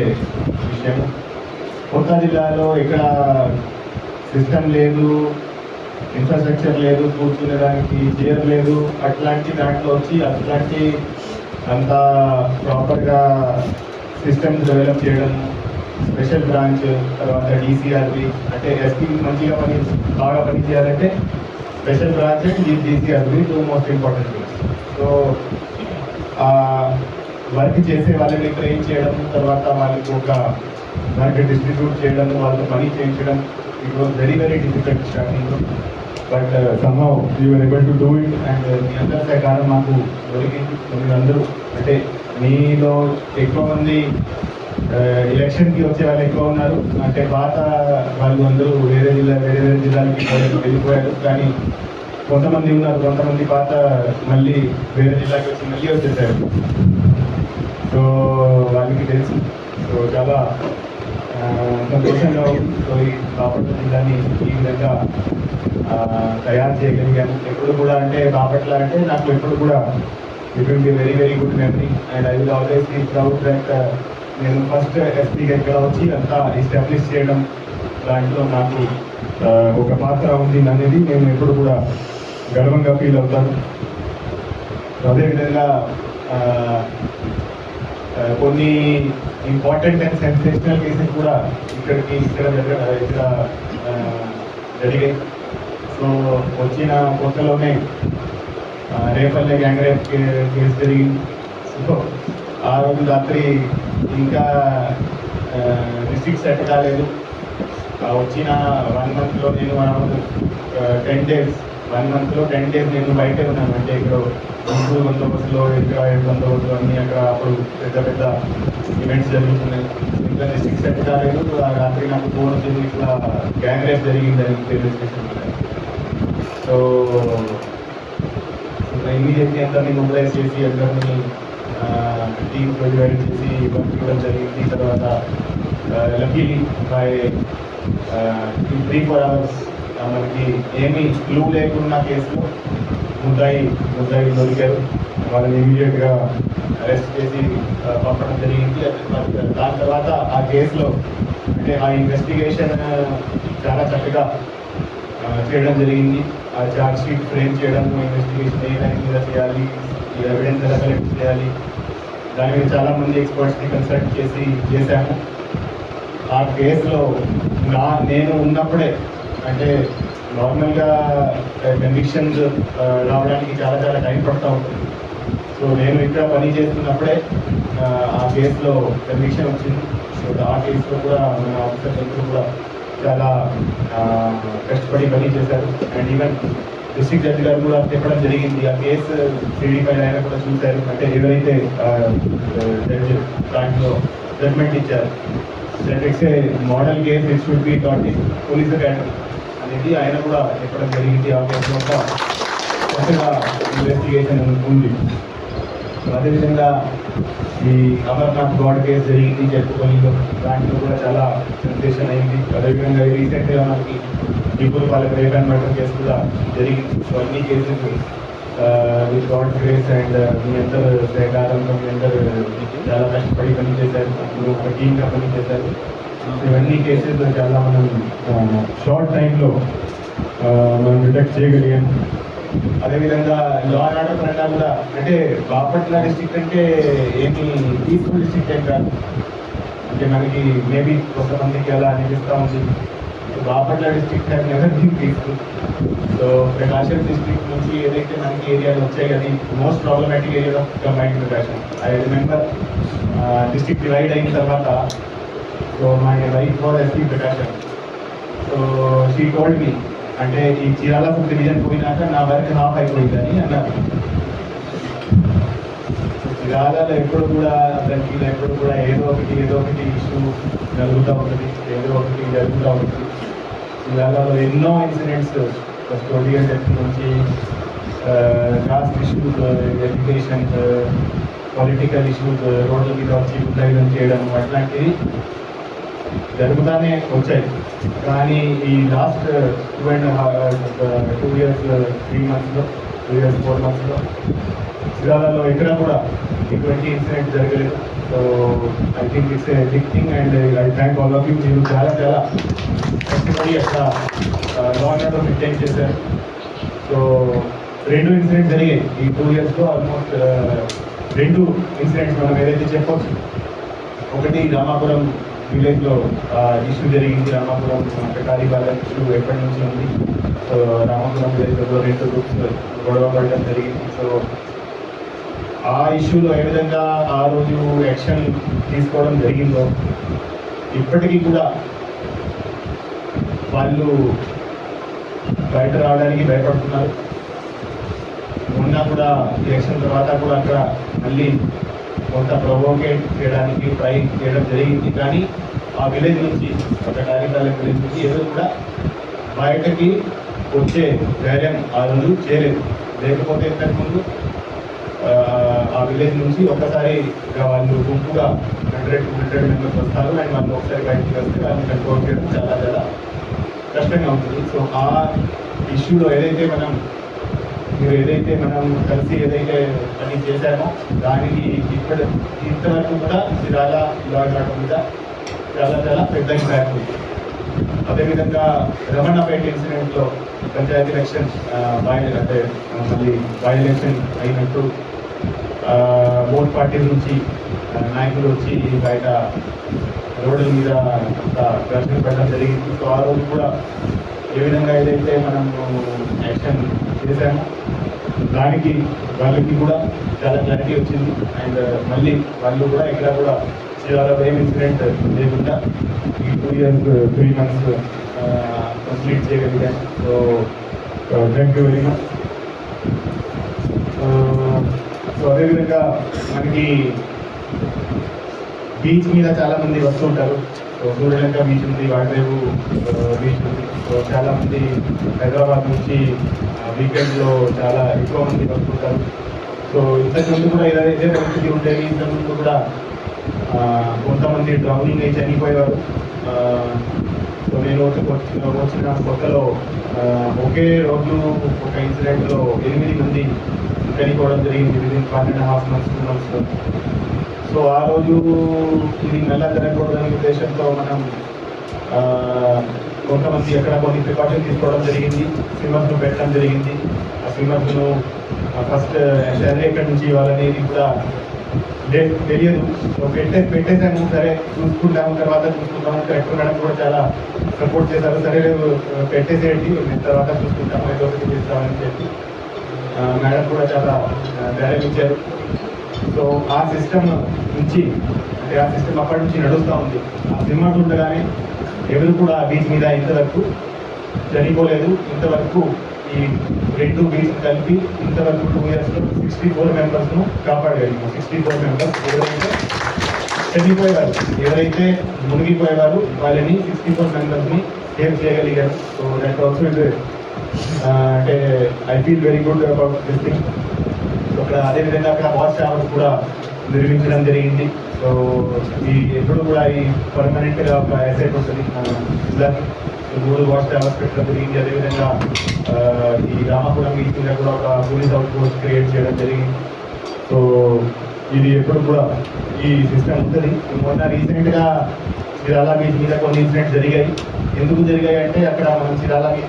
విషయం. కొత్త జిల్లాలో ఇక్కడ సిస్టమ్ లేదు, ఇన్ఫ్రాస్ట్రక్చర్ లేదు, కూర్చునేదానికి చైర్ లేదు, అట్లాంటి దాంట్లో వచ్చి అట్లాంటి అంత ప్రాపర్గా సిస్టమ్స్ డెవలప్ చేయడం, స్పెషల్ బ్రాంచ్, తర్వాత డీసీఆర్బి, అంటే ఎస్పీ మంచిగా బాగా పని చేయాలంటే special branch and DCRB 2 most important things. So work చేసే వాళ్ళని ట్రైన్ చేయడం, తర్వాత వాళ్ళకి ఒక వర్క్ డిస్ట్రిబ్యూట్ చేయడం, వాళ్ళతో పని చేయించడం, ఇట్ వాజ్ వెరీ డిఫికల్ట్ స్టార్టింగ్లో. But somehow you were able to do it. And మీ అందరి సహకారం మాకు దొరికింది. మీరందరూ, అంటే మీలో ఎక్కువ మంది ఎలక్షన్కి వచ్చే వాళ్ళు ఎక్కువ ఉన్నారు. అంటే పాత వాళ్ళు అందరూ వేరే జిల్లాలకి వెళ్ళిపోయారు. కానీ కొంతమంది ఉన్నారు, కొంతమంది పాత మళ్ళీ వేరే జిల్లాకి వచ్చి మళ్ళీ వచ్చేసారు. సో వాళ్ళకి తెలుసు. సో చాలా సంతోషంగా ఉంది. సో ఈ బాపట్ల జిల్లాని ఈ విధంగా తయారు చేయగలిగాను. ఎప్పుడు కూడా, అంటే బాపట్ల అంటే నాకు ఎప్పుడు కూడా it will be very good memory. And I will always be proud that నేను ఫస్ట్ ఎస్పీగా ఇక్కడ వచ్చి అంతా ఎస్టాబ్లిష్ చేయడం దాంట్లో నాకు ఒక పాత్ర ఉంది అనేది నేను ఎప్పుడు కూడా గర్వంగా ఫీల్ అవుతాను. అదేవిధంగా కొన్ని ఇంపార్టెంట్ అండ్ సెన్సేషనల్ కేసెస్ కూడా ఇక్కడ జరిగాయి. సో వచ్చిన కొత్తలోనే రేపల్లె గ్యాంగ్ రేప్ కేసు జరిగింది. సో ఆ రోజు రాత్రి ఇంకా డిస్ట్రిక్ట్ సెట్ కాలేదు. వచ్చిన 1 monthలో నేను అరౌండ్ 10 days, 1 monthలో 10 days నేను బయటే ఉన్నాను. అంటే ఇక్కడ గుంటూరు బందోబస్తులో, ఇక్కడ బందోబస్తు అన్నీ అక్కడ అప్పుడు పెద్ద ఈవెంట్స్ జరుగుతున్నాయి. ఇంకా డిస్ట్రిక్ట్ సెట్ కాలేదు. ఆ రాత్రి నాకు ఫోన్ వచ్చింది, ఇట్లా గ్యాంగ్ రేప్ జరిగిందని రైల్వే స్టేషన్. సో ఇమీడియట్లీ అందరినీ మొబిలైజ్ చేసి అందరినీ టీమ్స్ డివైడ్ చేసి వర్క్ ఇవ్వడం జరిగింది. తర్వాత లక్కీలీ బై 3-4 hours మనకి ఏమీ క్లూ లేకున్న కేసులో ముద్దాయి దొరికారు. వాళ్ళని ఇమీడియట్గా అరెస్ట్ చేసి పంపడం జరిగింది. దాని తర్వాత ఆ కేసులో, అంటే ఆ ఇన్వెస్టిగేషన్ చాలా చక్కగా చేయడం జరిగింది. ఆ ఛార్జ్ షీట్ ఫ్రేమ్ చేయడం, ఇన్వెస్టిగేషన్ ఏ టైం మీద చేయాలి, ఎవిడెన్స్ ఎలా కలెక్ట్ చేయాలి, దాని మీద చాలామంది ఎక్స్పర్ట్స్ని కన్సల్ట్ చేశాము. ఆ కేసులో నేను ఉన్నప్పుడే, అంటే నార్మల్గా కన్విక్షన్స్ రావడానికి చాలా చాలా టైం పడుతూ ఉంటుంది. సో నేను ఇక్కడ పని చేస్తున్నప్పుడే ఆ కేసులో కన్విక్షన్ వచ్చింది. సో ఆ కేసులో కూడా మన ఆఫీసర్స్ అందరూ కూడా చాలా కష్టపడి పని చేశారు. అండ్ ఈవెన్ డిస్ట్రిక్ట్ జడ్జి గారు కూడా చెప్పడం జరిగింది, ఆ కేసు సిడీ పైన ఆయన కూడా చూశారు. అంటే ఎవరైతే జడ్జి దాంట్లో జడ్మెంట్ ఇచ్చారు, that it's a model case, it should be taught in police academy అనేది ఆయన కూడా చెప్పడం జరిగింది. ఆ కేసులో కూడా కొత్తగా ఇన్వెస్టిగేషన్ ఉంది. అదేవిధంగా ఈ అమర్నాథ్ గౌడ్ కేసు జరిగింది జట్టుపల్లిలో, దాంట్లో కూడా చాలా సెన్సేషన్ అయింది. అదేవిధంగా రీసెంట్గా మనకి Dibbulapalem rape and murder case కూడా జరిగింది. సో అన్ని cases with God grace and మీ అందరు సహకారంతో మీ అందరు చాలా కష్టపడి పనిచేశారు, అందరూ ఒక టీమ్గా పనిచేశారు. ఇవన్నీ కేసెస్ చాలా మనం షార్ట్ టైంలో మనం డిటెక్ట్ చేయగలిగాం. అదేవిధంగా లా అండ్ ఆర్డర్ పరంగా కూడా, అంటే బాపట్ల డిస్ట్రిక్ట్ అంటే ఏమి పీస్ఫుల్ డిస్ట్రిక్ట్ ఏం కాదు. అంటే మనకి మేబీ కొంతమందికి అలా అనిపిస్తూ ఉంది. Bapatla district have never been peaceful. So Prakasam district నుంచి ఏదైతే మనకి ఏరియాలు వచ్చాయి అది most problematic area of combined Prakasam. I remember district divide అయిన తర్వాత, so my wife was SP Prakasam. So she told me, అంటే ఈ చీరాల సబ్ డివిజన్ పోయినాక నా వర్క్ హాఫ్ అయిపోయిందని అన్నారు. చీరాలలో ఎప్పుడు కూడా దానికి ఎప్పుడు కూడా ఏదో ఒకటి ఇష్యూ జరుగుతూ ఉంటుంది, ఏదో ఒకటి జరుగుతూ ఉంటుంది. చీరాలలో ఎన్నో ఇన్సిడెంట్స్, కస్టోడియల్ డెత్ నుంచి cost issues, education, political issues, రోడ్ల మీద వచ్చి ఉద్యోగం చేయడం, అట్లాంటివి జరుగుతూనే వచ్చాయి. కానీ ఈ లాస్ట్ 2 years 3 monthsలో, 2 years 4 monthsలో చీరాలలో ఎక్కడ కూడా ఇటువంటి ఇన్సిడెంట్ జరగలేదు. So I think it's a big thing and I thank all of you. మీరు చాలా చాలా కష్టపడి అక్కడ లా అండ్ ఆర్డర్ మెయింటైన్ చేశారు. సో 2 ఇన్సిడెంట్స్ జరిగాయి ఈ 2 yearsలో. ఆల్మోస్ట్ 2 ఇన్సిడెంట్స్ మనం ఏదైతే చెప్పవచ్చు. ఒకటి రామాపురం విలేజ్లో ఇష్యూ జరిగింది. రామాపురం కటారిపాలెం ఇష్యూ ఎప్పటి నుంచి ఉంది. సో రామాపురం విలేజ్లో 2 గ్రూప్స్ గొడవ పడడం జరిగింది. సో ఆ ఇష్యూలో ఏ విధంగా ఆ రోజు యాక్షన్ తీసుకోవడం జరిగిందో ఇప్పటికీ కూడా వాళ్ళు బయట రావడానికి భయపడుతున్నారు. మొన్న కూడా ఎలక్షన్ తర్వాత కూడా అక్కడ మళ్ళీ కొంత ప్రొవోకేట్ చేయడానికి ట్రై చేయడం జరిగింది. కానీ ఆ విలేజ్ నుంచి, ఒక టారిపాలెం విలేజ్ నుంచి ఎవరు కూడా బయటకి వచ్చే ధైర్యం ఆ రోజు చేయలేదు. లేకపోతే ఇంతకుముందు ఆ విలేజ్ నుంచి ఒక్కసారి వాళ్ళు గుంపుగా 100 మెంబర్స్ వస్తారు అండ్ వాళ్ళు ఒకసారి బయటకు వస్తే వాళ్ళని కంట్రోల్ చేయడం చాలా చాలా కష్టంగా ఉంటుంది. సో ఆ ఇష్యూలో ఏదైతే మనం కలిసి ఏదైతే పని చేశామో దానికి ఇంతవరకు కూడా చీరాల లా అండ్ ఆర్డర్ మీద చాలా చాలా పెద్ద ఇంపాక్ట్ ఉంది. అదేవిధంగా రమణపేట ఇన్సిడెంట్లో పంచాయతీ ఎలక్షన్ అంటే మళ్ళీ బై ఎలక్షన్ అయినట్టు బోత్ పార్టీల నుంచి నాయకులు వచ్చి బయట రోడ్ల మీద ఘర్షణ పెట్టడం జరిగింది. సో ఆ రోజు కూడా ఏ విధంగా ఏదైతే మనం యాక్షన్ చేశామో దానికి వాళ్ళకి కూడా చాలా క్లారిటీ వచ్చింది. అండ్ మళ్ళీ వాళ్ళు కూడా ఇక్కడ కూడా చీరాల ఏం ఇన్సిడెంట్ లేకుండా ఈ 2 years 3 months కంప్లీట్ చేయగలిగాను. So thank you very much. So అదేవిధంగా మనకి బీచ్ మీద చాలామంది వస్తుంటారు. సో సూర్యలంక బీచ్ ఉంది, వాడరేవు బీచ్ ఉంది. సో చాలామంది హైదరాబాద్ నుంచి వీకెండ్లో చాలా ఎక్కువ మంది వస్తుంటారు. సో ఇంతకుముందు కూడా ఇదే పరిస్థితి ఉండేది. ఇంతకుముందు కూడా కొంతమంది డ్రౌనింగ్ అయి చనిపోయేవారు. సో నేను వచ్చిన కొత్తలో ఒకే రోజు ఒక ఇన్సిడెంట్లో 8 మంది చనిపోవడం జరిగింది విదిన్ 1.5 months 2 monthsలో. సో ఆ రోజు ఇది మళ్ళా జరగకూడదనే ఉద్దేశంతో మనం కొంతమంది అక్కడ కొన్ని ప్రికాషన్ తీసుకోవడం జరిగింది. స్విమ్మర్స్ను పెట్టడం జరిగింది. ఆ స్విమ్మర్స్ను ఫస్ట్ శాలరీ ఎక్కడి నుంచి ఇవ్వాలనేది కూడా లేదు తెలియదు. సో పెట్టేసాము, సరే చూసుకుంటాము, తర్వాత చూసుకుంటాము. కరెక్టర్ మేడం కూడా చాలా సపోర్ట్ చేశారు. సరే లేదు పెట్టేసేయండి, మేము తర్వాత చూసుకుంటాము, ఏదో ఒకటి చేస్తామని చెప్పి మేడం కూడా చాలా ధైర్యం ఇచ్చారు. సో ఆ సిస్టమ్ నుంచి అంటే ఆ సిస్టమ్ అప్పటి నుంచి నడుస్తూ ఉంది. ఆ సినిమా చూడగానే ఎవరు కూడా బీచ్ మీద ఇంతవరకు చనిపోలేదు. ఇంతవరకు ఈ 2 బీచ్ కలిపి ఇంతవరకు 2 yearsలో 64 మెంబర్స్ను కాపాడగలిగాము. 64 మెంబర్స్ ఎవరైతే చనిపోయేవారు, ఎవరైతే మునిగిపోయేవారు వాళ్ళని 64 మెంబర్స్ని సేవ్ చేయగలిగారు. సో దట్ ఆల్సో ఇస్ అంటే I feel very good about this thing. అక్కడ అదేవిధంగా అక్కడ వాచ్ టవర్స్ కూడా నిర్మించడం జరిగింది. సో ఈ ఎప్పుడు కూడా ఈ పర్మనెంట్గా ఒక అసెట్ ఉంటుంది. 3 వాచ్ టవర్స్ పెట్టడం జరిగింది. అదేవిధంగా ఈ రామాపురం బీచ్ మీద కూడా ఒక పోలీస్ అవుట్ పోస్ట్ క్రియేట్ చేయడం జరిగింది. సో ఇది ఎప్పుడు కూడా ఈ సిస్టమ్ ఉంటుంది. మొన్న రీసెంట్గా చీరాల బీచ్ మీద కొన్ని ఇన్సిడెంట్స్ జరిగాయి. ఎందుకు జరిగాయి అంటే అక్కడ మనం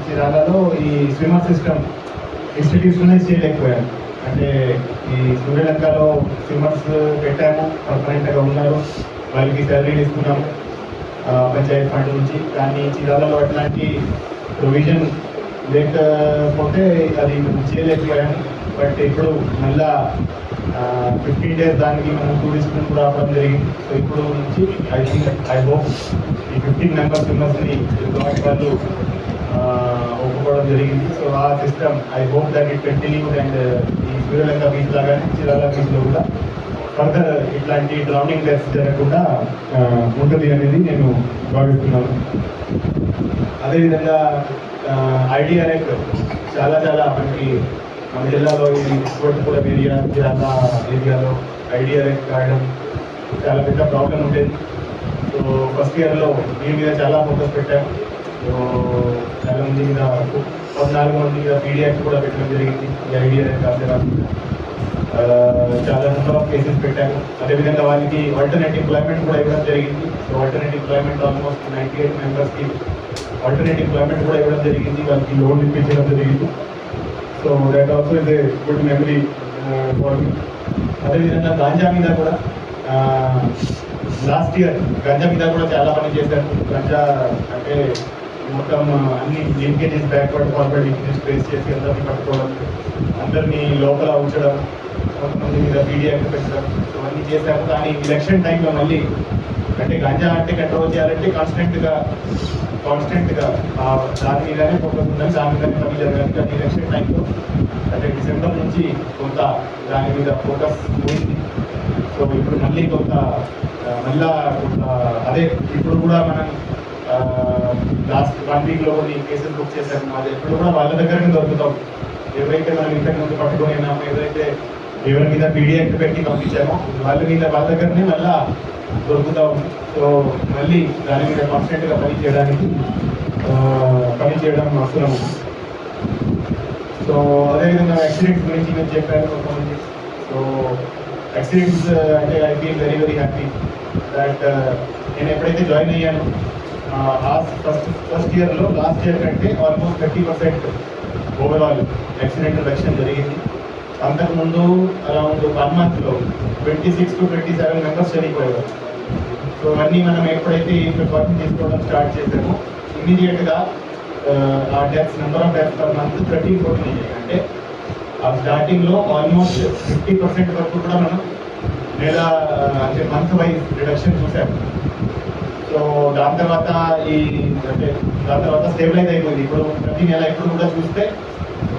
చీరాలలో ఈ స్విమ్మర్ సిస్టమ్ ఇన్స్టిట్యూషనలైజ్ చేయలేకపోయాము. అంటే ఈ సూర్యలంకలో స్విమ్మర్స్ పెట్టాము, పర్మనెంట్గా ఉన్నారు, వాళ్ళకి శాలరీలు ఇస్తున్నాము పంచాయత్ ఫండ్ నుంచి. కానీ చీరాలలో అట్లాంటి ప్రొవిజన్ లేకపోతే అది మనం చేయలేకపోయాము. బట్ ఇప్పుడు మళ్ళా 15 days దానికి మనం టూరిస్ట్ని కూడా ఆపడం జరిగింది. సో ఇప్పుడు నుంచి ఐ హోప్ ఈ 15 మెంబర్స్ స్విమ్మర్స్ని వాళ్ళు ఒప్పుకోవడం జరిగింది. సో ఆ system I hope that it continued. And ఈ సూర్యలంక బీచ్ లాగానే చీరాల బీచ్లో కూడా ఫర్దర్ ఇట్లాంటి డ్రౌనింగ్ డెత్స్ జరగకుండా ఉంటుంది అనేది నేను భావిస్తున్నాను. అదేవిధంగా ఐడిఆర్ఎఫ్ చాలా మనకి మన జిల్లాలో ఈ కోటిపురం ఏరియా చీరాల ఏరియాలో ఐడిఆర్ఎఫ్ కాయడం చాలా పెద్ద ప్రాబ్లం ఉండేది. సో ఫస్ట్ ఇయర్లో దీని మీద చాలా ఫోకస్ పెట్టాము. సో చాలా మంది మీద 14 మంది మీద పీడిఎఫ్ కూడా పెట్టడం జరిగింది. ఈ ఐడిఆర్ఎఫ్ కాసేరా చాలా నెంబర్ ఆఫ్ కేసెస్ పెట్టాము. అదేవిధంగా వాళ్ళకి ఆల్టర్నేట్ ఎంప్లాయ్మెంట్ కూడా ఇవ్వడం జరిగింది. సో ఆల్టర్నేట్ ఎంప్లాయ్మెంట్ ఆల్మోస్ట్ 98 మెంబర్స్కి ఆల్టర్నేట్ ఎంప్లాయ్మెంట్ కూడా ఇవ్వడం జరిగింది. వాళ్ళకి లోన్ ఇప్పించడం జరిగింది. So that also is a good memory for మీ. అదేవిధంగా గాంజా మీద కూడా లాస్ట్ ఇయర్ గంజా మీద కూడా చాలా పని చేశారు. గంజా అంటే మొత్తం అన్ని linkages backward forward linkages face చేసి అందరినీ పట్టుకోవడం, అందరినీ లోపల ఉంచడం, కొంతమంది మీద పీడియాక్ట్ పెట్టడం, సో అన్నీ చేశాము. కానీ ఎలక్షన్ టైంలో మళ్ళీ అంటే గంజా అంటే కంట్రోల్ చేయాలంటే కాన్స్టెంట్గా దాని మీదనే ఫోకస్ ఉండాలి, దాని మీదనే పని జరగాలి. కానీ ఎలక్షన్ టైంలో అంటే డిసెంబర్ నుంచి కొంత దాని మీద ఫోకస్ పోయింది. సో ఇప్పుడు మళ్ళీ మళ్ళా అదే ఇప్పుడు కూడా మనం లాస్ట్ 1 weekలో కొన్ని కేసెస్ బుక్ చేశాము. అది ఎప్పుడు కూడా వాళ్ళ దగ్గరనే దొరుకుతాం. ఎవరైతే మనం ఇంతకు ముందు పట్టుకున్నామో, ఎవరి మీద పీడియాక్ట్ పెట్టి పంపించామో వాళ్ళ దగ్గరనే మళ్ళా దొరుకుతాం. సో మళ్ళీ దాని మీద కాన్స్టెంట్గా పని చేయడం అవసరము. సో అదేవిధంగా యాక్సిడెంట్స్ గురించి నేను చెప్పాను కొంతమంది. సో యాక్సిడెంట్స్ అంటే I feel very happy that నేను ఎప్పుడైతే జాయిన్ అయ్యాను ఫస్ట్ ఇయర్లో లాస్ట్ ఇయర్ కంటే ఆల్మోస్ట్ 30% ఓవరాల్ యాక్సిడెంట్ రిడక్షన్ జరిగింది. అంతకుముందు అరౌండ్ 1 monthలో 26 to 27 మెంబర్స్ చనిపోయేవారు. సో అన్నీ మనం ఎప్పుడైతే ఈ ప్రికాషన్ తీసుకోవడం స్టార్ట్ చేసామో ఇమీడియట్గా ఆ number of deaths per month 13-14 అయ్యాయి. అంటే ఆ స్టార్టింగ్లో ఆల్మోస్ట్ 50% వరకు కూడా మనం అంటే మంత్ వైజ్ రిడక్షన్ చూసాము. సో దాని తర్వాత స్టెబిలైజ్ అయిపోయింది. ఇప్పుడు ప్రతి నెల ఎప్పుడు కూడా చూస్తే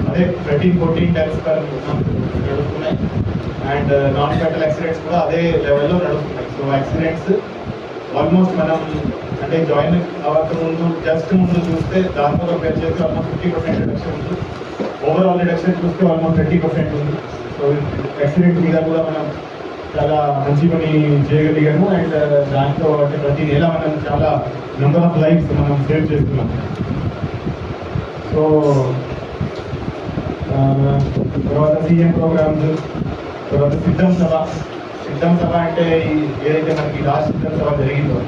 అదే 13-14 డెత్స్ పర్ మంత్ నడుస్తున్నాయి. అండ్ నాన్ ఫ్యాటల్ యాక్సిడెంట్స్ కూడా అదే లెవెల్లో నడుస్తున్నాయి. సో యాక్సిడెంట్స్ ఆల్మోస్ట్ మనం అంటే జాయిన్ అవ్వక ముందు చూస్తే దాంతో కంపేర్ చేస్తే ఆల్మోస్ట్ 50% రిడక్షన్ ఉంది. ఓవరాల్ రిడక్షన్ చూస్తే ఆల్మోస్ట్ 30% ఉంది. సో యాక్సిడెంట్ మీద కూడా మనం చాలా మంచి పని చేయగలిగాము. అండ్ దాంట్లో అంటే ప్రతి నెల మనం చాలా నెంబర్ ఆఫ్ లైఫ్స్ మనం సేవ్ చేస్తున్నాం. సో తర్వాత సీఎం ప్రోగ్రామ్స్, తర్వాత సిద్ధం సభ అంటే ఏదైతే మనకి లాస్ట్ సిద్ధం సభ జరిగిందో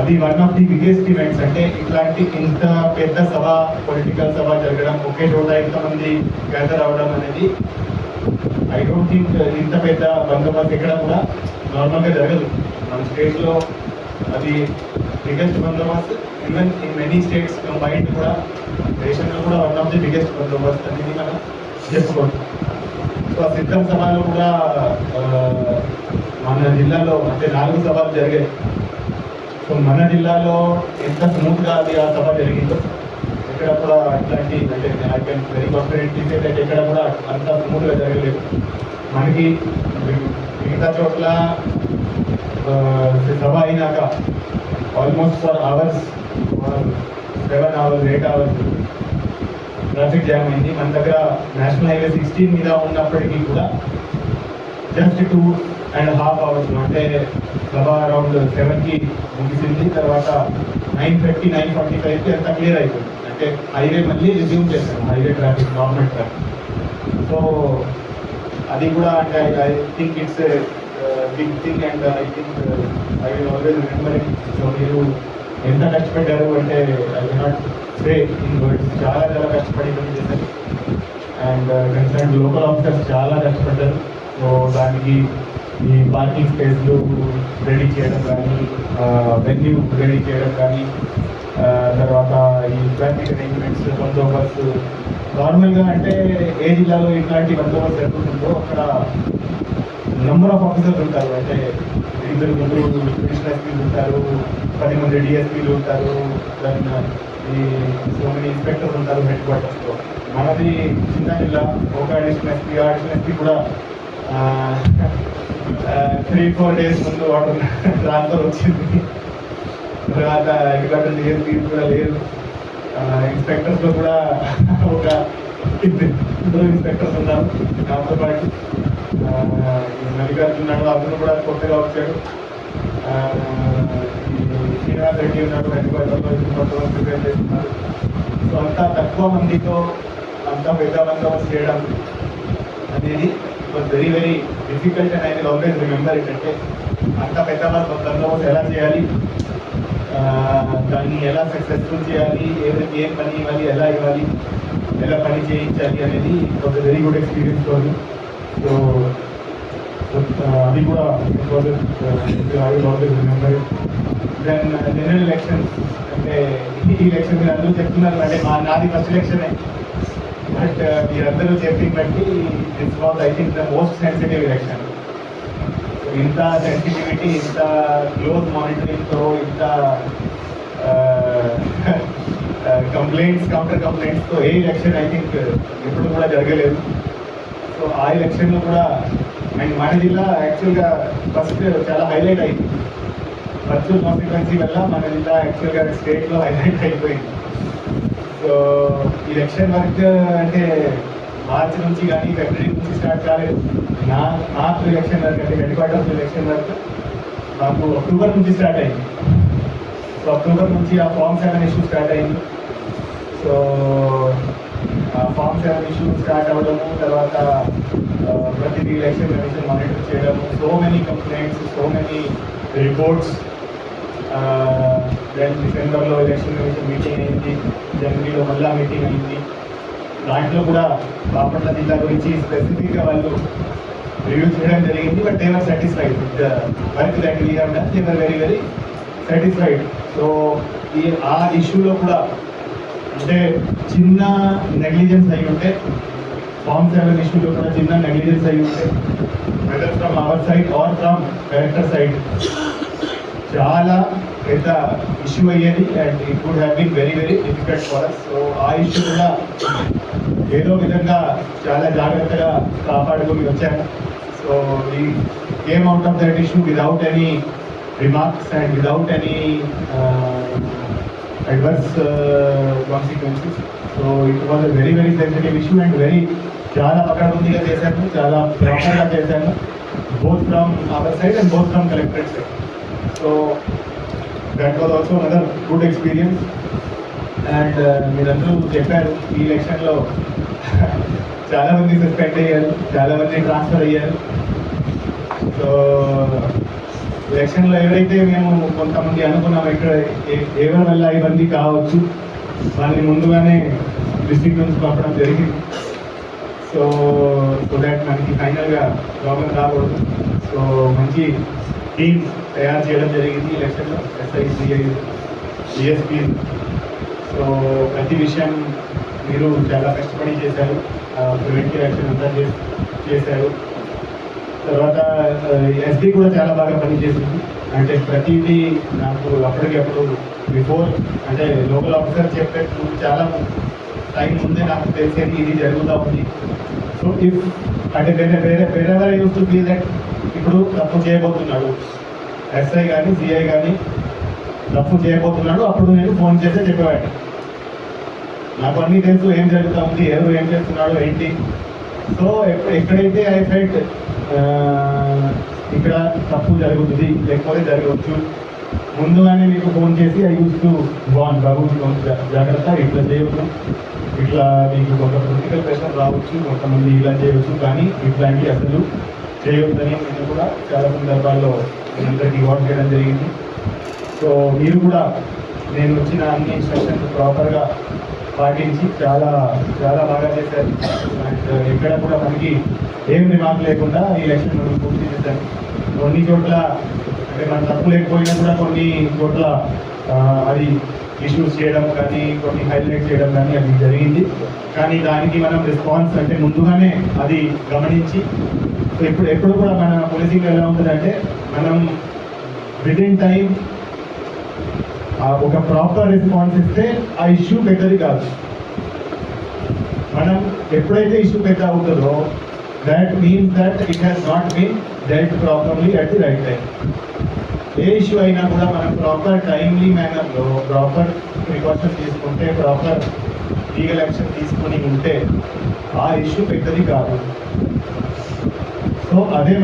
అది one of the biggest events. అంటే ఇట్లాంటి ఇంత పెద్ద సభ, పొలిటికల్ సభ జరగడం, ఒకే చోట ఇంతమంది గ్యాదర్ అవ్వడం అనేది ఐ డోంట్ థింక్ ఇంత పెద్ద బందోబస్తు ఎక్కడ కూడా నార్మల్గా జరగదు. మన స్టేట్లో అది బిగ్గెస్ట్ బందోబస్తు. Even in many states combined కూడా దేశంలో కూడా వన్ ఆఫ్ ది బిగ్గెస్ట్ బందోబస్తు అనేది మనం చెప్పుకోవచ్చు. సో ఆ సిద్ధం సభలో కూడా మన జిల్లాలో అంటే 4 సభలు జరిగాయి. సో మన జిల్లాలో ఎంత స్మూత్గా అది ఆ సభ జరిగిందో ఎక్కడ కూడా ఇట్లాంటి అంటే I can very confidently say that ఎక్కడ కూడా అంత స్మూత్గా జరగలేదు. మనకి మిగతా చోట్ల సభ అయినాక almost for hours 7 hours 8 hours traffic jam అయింది. మన దగ్గర నేషనల్ హైవే 16 మీద ఉన్నప్పటికీ కూడా జస్ట్ 2.5 hours అంటే సభ అరౌండ్ 7కి ముగిసింది. తర్వాత 9:30 9:45కి అంతా క్లియర్ అయిపోయింది. అంటే హైవే మళ్ళీ రిజ్యూమ్ చేశాను, highway traffic normal traffic. So అది కూడా అంటే I think it's big thing and I think I will always remember it. So మీరు ఎంత కష్టపడ్డారు అంటే I cannot say in words. చాలా చాలా కష్టపడి పని చేశారు అండ్ కన్సర్న్ లోకల్ ఆఫీసర్స్ చాలా కష్టపడ్డారు. సో దానికి ఈ పార్కింగ్ స్పేస్లు రెడీ చేయడం కానీ, వెన్యూ రెడీ చేయడం కానీ, తర్వాత ఈ ట్రాఫిక్ అరేంజ్మెంట్స్ బందోబస్తు నార్మల్గా అంటే ఏ జిల్లాలో ఇట్లాంటి బందోబస్తు జరుగుతుందో అక్కడ నెంబర్ ఆఫ్ ఆఫీసర్స్ ఉంటారు. అంటే 2 అడిషనల్ ఎస్పీలు ఉంటారు, 10 మంది డిఎస్పీలు ఉంటారు, దెన్ ఈ సో మెనీ ఇన్స్పెక్టర్స్ ఉంటారు హెడ్ క్వార్టర్స్లో. మనది చిన్న జిల్లా, ఒక అడిషనల్ ఎస్పీ కూడా 3-4 days ముందు వాటర్ ట్రాన్స్ఫర్ వచ్చింది. తర్వాత హెడ్ క్వార్టర్ డిఎస్పీ కూడా లేదు. ఇన్స్పెక్టర్స్లో కూడా ఒక 2 ఇన్స్పెక్టర్స్ ఉన్నారు. దాంతో పాటు మల్లికార్జున ఉన్నాడు, అతను కూడా కొత్తగా వచ్చాడు. శ్రీనివాస్ రెడ్డి ఉన్నాడు, హెడ్ క్వార్టర్లో కొత్తగా ప్రిపేర్ చేస్తున్నారు. సో అంతా తక్కువ మందితో అంత పెద్ద బందోబస్తు చేయడం అనేది was very very difficult and I will always remember it. అంటే అంత పెద్ద బందోబస్తు ఎలా చేయాలి, దాన్ని ఎలా సక్సెస్ఫుల్ చేయాలి, ఎవరికి ఏం పని ఇవ్వాలి, ఎలా ఇవ్వాలి, ఎలా పని చేయించాలి అనేది was very good experience for me. So అది కూడా I will always remember it. Then general elections అంటే ఈ ఎలక్షన్ మీరు అందరూ చెప్తున్నారు అంటే నాది ఫస్ట్ ఎలక్షనే. బట్ మీరందరూ చెప్పిన బట్టి this was I think the most sensitive election. ఇంత సెన్సిటివిటీ, ఇంత క్లోజ్ మానిటరింగ్తో, ఇంత కంప్లైంట్స్ కౌంటర్ కంప్లైంట్స్తో ఏ ఎలక్షన్ ఐ థింక్ ఎప్పుడు కూడా జరగలేదు. సో ఆ ఎలక్షన్లో కూడా అండ్ మన జిల్లా యాక్చువల్గా ఫస్ట్ చాలా హైలైట్ అయింది. వర్చువల్ కాన్స్టిట్యుయెన్సీ వల్ల మన జిల్లా యాక్చువల్గా స్టేట్లో హైలైట్ అయిపోయింది. సో ఈ ఎలక్షన్ వర్క్ అంటే మార్చి నుంచి కానీ ఫిబ్రవరి నుంచి స్టార్ట్ కాలేదు. నాకు ఎలక్షన్ వర్క్ అంటే హెడ్ క్వార్టర్స్ ఎలక్షన్ వర్క్ మాకు అక్టోబర్ నుంచి స్టార్ట్ అయింది. సో అక్టోబర్ నుంచి ఆ ఫార్మ్ 7 ఇష్యూ స్టార్ట్ అయింది. సో ఫార్మ్ 7 ఇష్యూ స్టార్ట్ అవ్వడము, తర్వాత ప్రతిదీ ఎలక్షన్ కమిషన్ మానిటర్ చేయడము, so many complaints, so many reports. Then డిసెంబర్లో ఎలక్షన్ కమిషన్ మీటింగ్ అయింది, జనవరిలో మళ్ళా మీటింగ్ అయింది. దాంట్లో కూడా బాపట్ల జిల్లా గురించి స్పెసిఫిక్గా వాళ్ళు రివ్యూ చేయడం జరిగింది. But they are satisfied with the work that we have done. They are very very satisfied. So ఆ ఇష్యూలో కూడా అంటే చిన్న నెగ్లిజెన్స్ అయి ఉంటే, ఫార్మ్ 7 ఇష్యూలో కూడా చిన్న నెగ్లిజెన్స్ అయి ఉంటే, whether from our side or from collector side చాలా పెద్ద ఇష్యూ అయ్యేది and it would have been very very difficult for us. So ఆ ఇష్యూ కూడా ఏదో విధంగా చాలా జాగ్రత్తగా కాపాడుకొని వచ్చాము. సో ఈ came out of that issue without any remarks and without any adverse consequences. So it was a very very sensitive issue and very చాలా పకడ్బందీగా చేశాము, చాలా ప్రాపర్గా చేశాము, both from our side and both from collectorate side. So that was also another good experience. And మీరందరూ చెప్పారు ఈ ఎలక్షన్లో చాలా మంది సస్పెండ్ అయ్యారు, చాలా మంది ట్రాన్స్ఫర్ అయ్యారు. సో ఎలక్షన్లో ఎవరైతే మేము కొంతమంది అనుకున్నాం ఇక్కడ ఎవరి వల్ల ఇబ్బంది కావచ్చు వాళ్ళని ముందుగానే డిస్ట్రిక్ట్ నుంచి పంపడం జరిగింది. సో సో దాట్ మనకి ఫైనల్గా ప్రాబ్లం రాకూడదు. సో మంచి టీమ్ తయారు చేయడం జరిగింది ఎలక్షన్లో, ఎస్ఐ, సిఐ, డిఎస్పీ. సో ప్రతి విషయం మీరు చాలా కష్టపడి చేశారు, ప్రివెంటివ్ యాక్షన్ అంతా చేశారు. తర్వాత ఎస్పీ కూడా చాలా బాగా పనిచేసింది. అంటే ప్రతిదీ నాకు అప్పటికప్పుడు బిఫోర్ అంటే లోకల్ ఆఫీసర్ చెప్పేట్టు చాలా టైం ముందే నాకు తెలిసేది ఇది జరుగుతూ ఉంది. సో ఇఫ్ అంటే వేరే యూస్ టు బీ దట్ ఇప్పుడు తప్పు చేయబోతున్నాడు ఎస్ఐ కానీ సిఐ కానీ తప్పు చేయబోతున్నాడు, అప్పుడు నేను ఫోన్ చేస్తే చెప్పేవాడిని. నాకు అన్నీ తెలుసు ఏం జరుగుతూ ఉంది, ఎవరు ఏం చేస్తున్నాడు ఏంటి. సో ఎక్కడైతే ఐ ఫెల్ట్ ఇక్కడ తప్పు జరుగుతుంది లేకపోతే జరగవచ్చు, ముందుగానే మీకు ఫోన్ చేసి ఐ యూస్ టు వాన్ బాబు జాగ్రత్త, ఇట్లా చేయొచ్చు, ఇట్లా మీకు కొంత పొలిటికల్ ప్రెషర్ రావచ్చు, కొంతమంది ఇలా చేయవచ్చు, కానీ ఇట్లాంటివి అసలు చేయొద్దని నేను కూడా చాలా సందర్భాల్లో అందరికీ వాట్ చేయడం జరిగింది. సో మీరు కూడా నేను వచ్చిన అన్ని ఇన్స్ట్రక్షన్స్ ప్రాపర్గా పాటించి చాలా చాలా బాగా చేశారు. అండ్ ఎక్కడ కూడా మనకి ఏం రిమార్క్ లేకుండా ఈ ఎలక్షన్ మనం పూర్తి చేశారు. కొన్ని చోట్ల అంటే మన తప్పు లేకపోయినా కూడా కొన్ని చోట్ల అది ఇష్యూస్ చేయడం కానీ కొన్ని హైలైట్ చేయడం కానీ అది జరిగింది. కానీ దానికి మనం రెస్పాన్స్ అంటే ముందుగానే అది గమనించి ఎప్పుడు కూడా మన పోలీసింగ్ ఎలా ఉంటుందంటే మనం విదిన్ టైం ఒక ప్రాపర్ రెస్పాన్స్ ఇస్తే ఆ ఇష్యూ పెద్దది కాదు. మనం ఎప్పుడైతే ఇష్యూ పెద్ద అవుతుందో that means that it has not been dealt properly at the right time. A issue అయినా కూడా మనం ప్రాపర్ టైమ్లీ మేనర్లో ప్రాపర్ ప్రికాషన్స్ తీసుకుంటే ప్రాపర్ లీగల్ యాక్షన్ తీసుకొని ఉంటే ఆ ఇష్యూ పెద్దది కాదు. సో అదే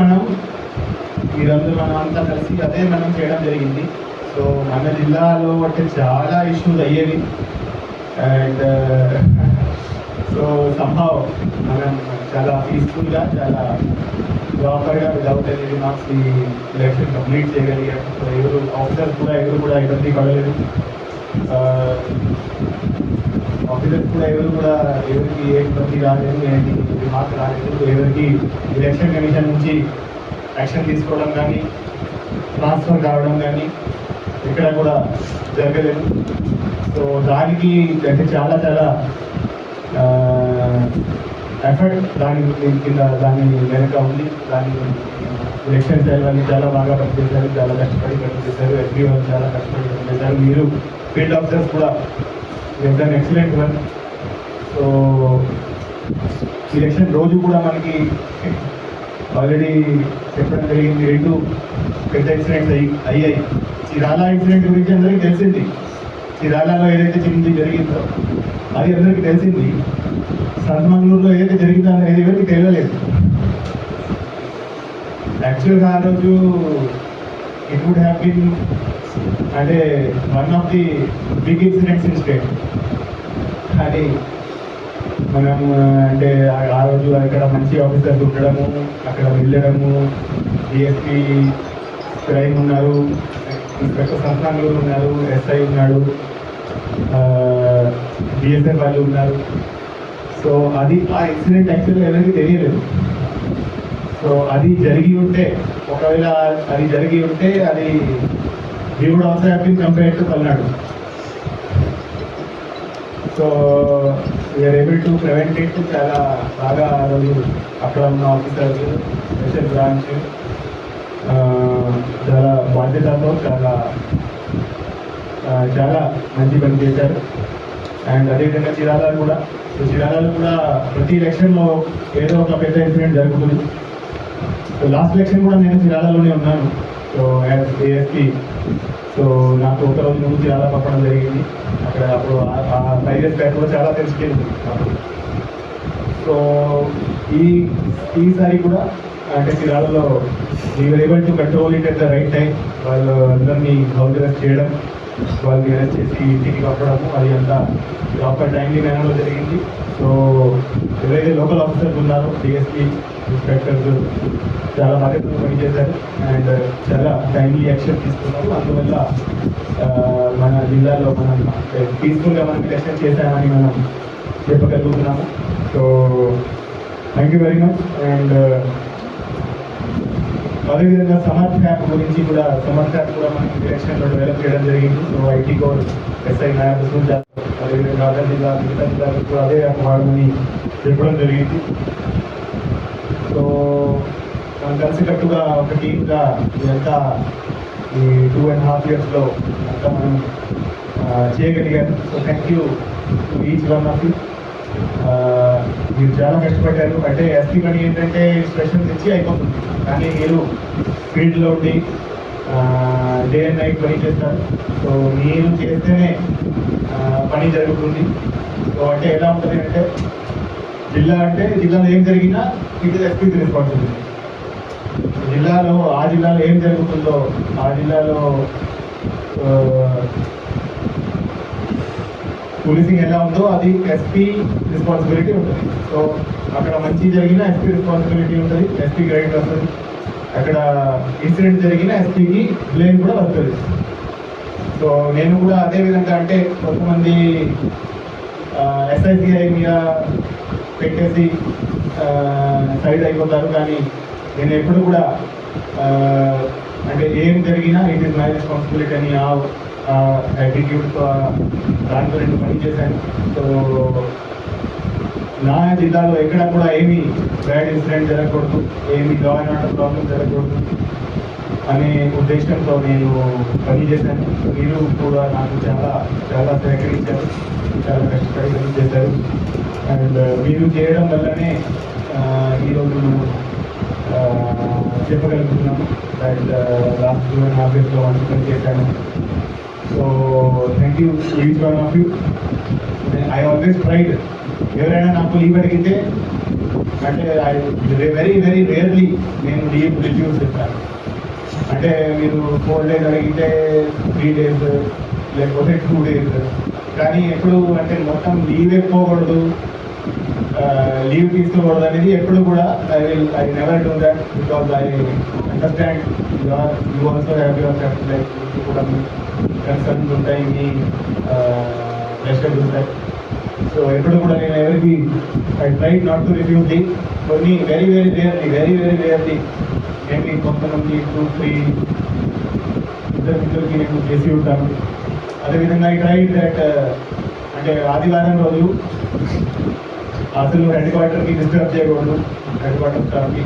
మీరందరూ మనం అంతా కలిసి అదే మనం చేయడం జరిగింది. సో మన జిల్లాలో అంటే చాలా ఇష్యూస్ అయ్యేవి. అండ్ సో సంభావ్ మనం చాలా పీస్ఫుల్గా చాలా ప్రాపర్గా వితౌట్ ఎనీ రిమార్క్స్ ఈ ఎలక్షన్ కంప్లీట్ చేయగలిగాం. సో ఎవరు ఆఫీసర్స్ కూడా ఇబ్బంది పడలేదు, ఆఫీసర్స్ కూడా ఎవరికి ఏ ఇబ్బంది రాలేదు, ఏమి రిమార్క్ రాలేదు. ఎవరికి ఎలక్షన్ కమిషన్ నుంచి యాక్షన్ తీసుకోవడం కానీ ట్రాన్స్ఫర్ కావడం కానీ ఇక్కడ కూడా జరగలేదు. సో దానికి అంటే చాలా చాలా ఎఫర్ట్ దాని వెనుక ఉంది. దాని ఎలక్షన్ చేయాలని చాలా బాగా పనిచేశారు, చాలా కష్టపడి పనిచేశారు. ఎస్పీ వాళ్ళు చాలా కష్టపడి పనిచేశారు. మీరు ఫీల్డ్ ఆఫీసర్స్ కూడా దాని ఎక్సలెంట్ వర్క్. సో ఎలక్షన్ రోజు కూడా మనకి ఆల్రెడీ చెప్పడం జరిగింది, 2 పెద్ద ఇన్సిడెంట్స్ అయ్యాయి. చీరాల ఇన్సిడెంట్ గురించి అందరికీ తెలిసింది. చీరాలలో ఏదైతే చిన్నది జరిగిందో అది అందరికీ తెలిసింది. సంతమంగళూరులో ఏదైతే జరిగిందో అనేది ఎవరికి తెలియలేదు. యాక్చువల్గా ఆ రోజు ఇట్ వుడ్ హ్యావ్ బీన్ అంటే one of the big incidents in state. కానీ మనం అంటే ఆ రోజు అక్కడ మంచి ఆఫీసర్స్ ఉండడము, అక్కడ వెళ్ళడము, డిఎస్పీ క్రైమ్ ఉన్నారు, ఇన్స్పెక్టర్ సంతమంగళూరు ఉన్నారు, ఎస్ఐ ఉన్నాడు, బిఎస్ఎఫ్ వాళ్ళు ఉన్నారు. సో అది ఆ ఇన్సిడెంట్ యాక్చువల్గా ఎవరికి తెలియలేదు. సో అది జరిగి ఉంటే ఒకవేళ అది జరిగి ఉంటే అది we would also have been compared to Palnadu. So we are able to prevent it. చాలా బాగా ఆ రోజు అక్కడ ఉన్న ఆఫీసర్స్, స్పెషల్ బ్రాంచ్ చాలా బాధ్యతతో చాలా మంచి పని చేశారు. అండ్ అదేవిధంగా చీరాలలో కూడా ప్రతి ఎలక్షన్లో ఏదో ఒక పెద్ద ఇన్సిడెంట్ జరుగుతుంది. సో లాస్ట్ ఎలక్షన్ కూడా నేను చీరాలలోనే ఉన్నాను. సో యాజ్ ఏఎస్పీ సో నాకు ఒక రోజు ముందు చీరాల పంపడం జరిగింది. అక్కడ అప్పుడు ఆ 5 years బ్యాక్ కూడా చాలా తెలిసిపోయింది అప్పుడు. సో ఈసారి కూడా అంటే చీరాలలో we're able to control it at the right time. వాళ్ళు అందరినీ హౌస్ అరెస్ట్ చేయడం, వాళ్ళని అరెస్ట్ చేసి ఇంటికి పంపడము అది అంతా ప్రాపర్ టైమ్లీ మేనర్లో జరిగింది. సో ఎవరైతే లోకల్ ఆఫీసర్స్ ఉన్నారో డిఎస్పీ, ఇన్స్పెక్టర్స్ చాలా బాధ్యతలు పనిచేశారు అండ్ చాలా టైమ్లీ యాక్షన్ తీసుకున్నారు. అందువల్ల మన జిల్లాలో మనం పీస్ఫుల్గా మనం ఎలక్షన్ చేశామని మనం చెప్పగలుగుతున్నాము. So thank you very much. And అదేవిధంగా సమర్థ్ యాప్ గురించి కూడా మనం ఎలక్షన్లో డెవలప్ చేయడం జరిగింది. సో ఐటీ కోర్ ఎస్ఐ నాయకు సూచన అదేవిధంగా అదర్ జిల్లా మిగతా జిల్లాలకు కూడా అదే యాప్ వాడమని చెప్పడం జరిగింది. సో మనం కలిసికట్టుగా ఒక టీమ్గా ఇదంతా ఈ 2.5 yearsలో అంతా మనం చేయగలిగాను. So thank you to each one of you. మీరు చాలా కష్టపడ్డారు. అంటే ఎస్పీ పని ఏంటంటే స్పెషల్ తెచ్చి అయిపోతుంది, కానీ మీరు ఫీల్డ్లో ఉండి డే అండ్ నైట్ పని చేస్తారు. సో మీరు చేస్తేనే పని జరుగుతుంది. సో అంటే ఎలా ఉంటుంది అంటే జిల్లాలో ఏం జరిగినా ఇట్ ఇస్ ఎస్పీకి రెస్పాన్సిబిలిటీ. ఆ జిల్లాలో ఏం జరుగుతుందో ఆ జిల్లాలో పోలీసింగ్ ఎలా ఉందో అది ఎస్పీ రెస్పాన్సిబిలిటీ ఉంటుంది. సో అక్కడ మంచి జరిగినా ఎస్పీ రెస్పాన్సిబిలిటీ ఉంటుంది, ఎస్పీ గైడ్ వస్తుంది. అక్కడ ఇన్సిడెంట్ జరిగినా ఎస్పీకి బ్లేమ్ కూడా వస్తుంది. సో నేను కూడా అదే విధంగా అంటే కొంతమంది ఎస్ఐసిఐ మీద పెట్టేసి సైడ్ అయిపోతారు, కానీ నేను ఎప్పుడు కూడా అంటే ఏం జరిగినా ఇట్ ఈస్ మై రెస్పాన్సిబిలిటీ అని యాటిట్యూడ్తో దాంట్లో నేను పనిచేశాను. సో నా జిల్లాలో ఎక్కడ కూడా ఏమీ బ్యాడ్ ఇన్సిడెంట్ జరగకూడదు, ఏమీ లా అండ్ ఆర్డర్ ప్రాబ్లమ్ జరగకూడదు అనే ఉద్దేశంతో నేను పనిచేశాను. మీరు కూడా నాకు చాలా చాలా సహకరించారు, చాలా కష్టపడి పనిచేశారు. అండ్ మీరు చేయడం వల్లనే ఈరోజు మనం చెప్పగలుగుతున్నాము అండ్ లాస్ట్ 2.5 yearsలో వంట పని చేశాను. So thank you each one of you. I always tried. ఎవరైనా నాకు లీవ్ అడిగితే అంటే వెరీ వెరీ రేర్లీ నేను లీవ్ రిడ్యూస్ చేస్తాను. అంటే మీరు 4 days అడిగితే 3 days లేకపోతే 2 days, కానీ ఎప్పుడు అంటే మొత్తం లీవ్ ఎక్కువకూడదు, లీవ్ తీసుకోకూడదు అనేది ఎప్పుడు కూడా I never do that. Because I understand you also have your family life, కూడా మీ కన్సర్న్స్ ఉంటాయి, మీ ప్రెషర్స్ ఉంటాయి. సో ఎప్పుడు కూడా నేను ఎవరికి I try not to review leave. కొన్ని వెరీ రేర్లీ మేబీ కొంతమంది 2-3 ఇద్దరికి నేను చేసి ఉంటాను. అదేవిధంగా ఐ ట్రై దట్ అంటే ఆదివారం రోజు అసలు హెడ్ క్వార్టర్కి డిస్టర్బ్ చేయకూడదు, హెడ్ క్వార్టర్ స్టాఫ్కి.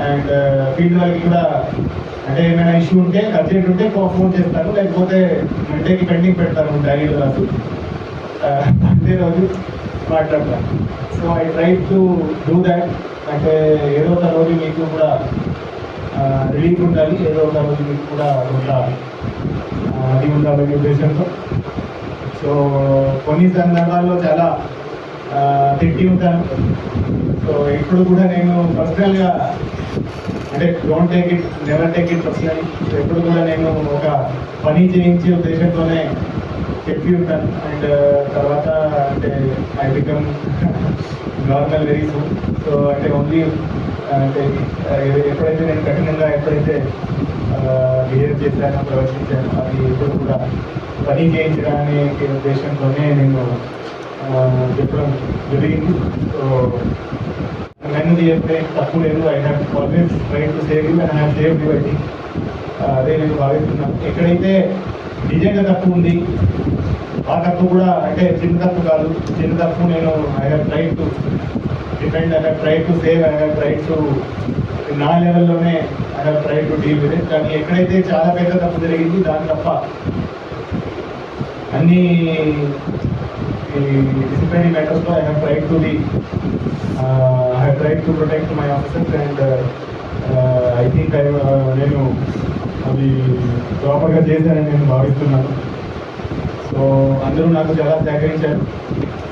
అండ్ ఫీల్డ్ వాళ్ళకి కూడా అంటే ఏమైనా ఇష్యూ ఉంటే అర్జెంట్ ఉంటే ఫోన్ చేస్తారు, లేకపోతే మండేకి పెండింగ్ పెడతారు డైరీలో రాసు, మండే రోజు మాట్లాడతాను. So I try to do that. అంటే ఏదో ఒక రోజు మీకు కూడా రిలీఫ్ ఉండాలి, ఏదో ఒక రోజు మీకు కూడా ఒక అది ఉండాలనే ఉద్దేశంతో. సో కొన్ని సందర్భాల్లో చాలా తిట్టి ఉంటాను. సో ఇప్పుడు కూడా నేను పర్సనల్గా అంటే don't take it, never take it personal. ఎప్పుడు కూడా నేను ఒక పని చేయించే ఉద్దేశంతోనే చెప్పి ఉంటాను. అండ్ తర్వాత అంటే I become normal very soon. So అంటే ఓన్లీ అంటే ఎప్పుడైతే నేను కఠినంగా బిహేవ్ చేశానో, ప్రవర్తించాను, అది ఎప్పుడు కూడా పని చేయించడానికి ఉద్దేశంతోనే నేను చెప్పడం జరిగింది. సో నన్ను ఎప్పుడైతే తప్పు లేదు, I have always try to save you and I have saved you. అది అదే నేను భావిస్తున్నాను. ఎక్కడైతే నిజంగా తప్పు ఉంది ఆ తప్పు కూడా అంటే చిన్న తప్పు కాదు, చిన్న తప్పు నేను I have try to defend, I have try to save, I have try to నా లెవెల్లోనే I have try to deal with it. కానీ ఎక్కడైతే చాలా పెద్ద తప్పు జరిగింది దాని తప్ప అన్ని disciplinary matters లో I have tried to protect my officers and I think నేను అది ప్రాపర్గా చేశానని నేను భావిస్తున్నాను. సో అందరూ నాకు చాలా సహకరించారు.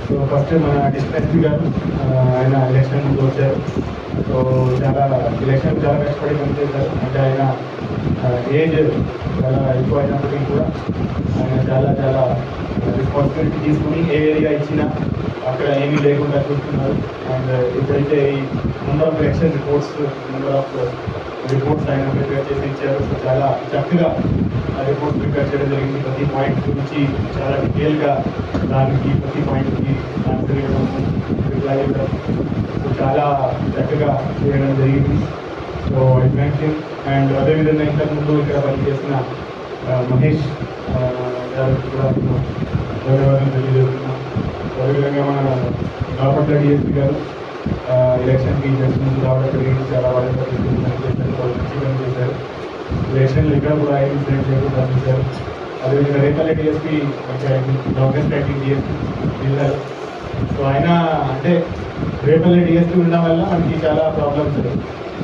సో ఫస్ట్ మన డిస్ట్రిక్ట్ గారు ఆయన ఎలక్షన్ ముందు వచ్చారు. సో ఎలక్షన్ చాలా కష్టపడి పనిచేశారు. అంటే ఆయన ఏజ్ చాలా ఎక్కువ అయినప్పటికీ కూడా ఆయన చాలా రెస్పాన్సిబిలిటీ తీసుకుని ఏ ఏరియా ఇచ్చినా అక్కడ ఏమీ లేకుండా చూస్తున్నారు. అండ్ ఇప్పుడైతే ఈ నెంబర్ ఆఫ్ ఎలక్షన్ రిపోర్ట్స్ ఆయన ప్రిపేర్ చేసి ఇచ్చారు. సో చాలా చక్కగా రిపోర్ట్స్ ప్రిపేర్ చేయడం జరిగింది. ప్రతి పాయింట్ గురించి చాలా డీటెయిల్గా దానికి ప్రతి పాయింట్కి ఆన్సర్ ఇవ్వడం, రిప్లై ఇవ్వడం చాలా చక్కగా చేయడం జరిగింది. So I thank you. And అదేవిధంగా ఇంతకుముందు ఇక్కడ పనిచేసిన మహేష్ గారు కూడా నేను ధన్యవాదాలు తెలియజేస్తున్నాను. అదేవిధంగా మన బాపట్ల డిఎస్పీ గారు ఎలక్షన్కి జస్ట్ ముందు రావడం జరిగింది. చాలా బాగా చేశారు. ఎలక్షన్లో ఇక్కడ కూడా ఐదు ఇన్సిడెంట్ లేకుండా చేశారు. అదేవిధంగా Repalle DSP longest acting DSP వెళ్ళారు. సో ఆయన అంటే రేపల్లి డిఎస్పీ ఉండడం వల్ల మనకి చాలా ప్రాబ్లమ్స్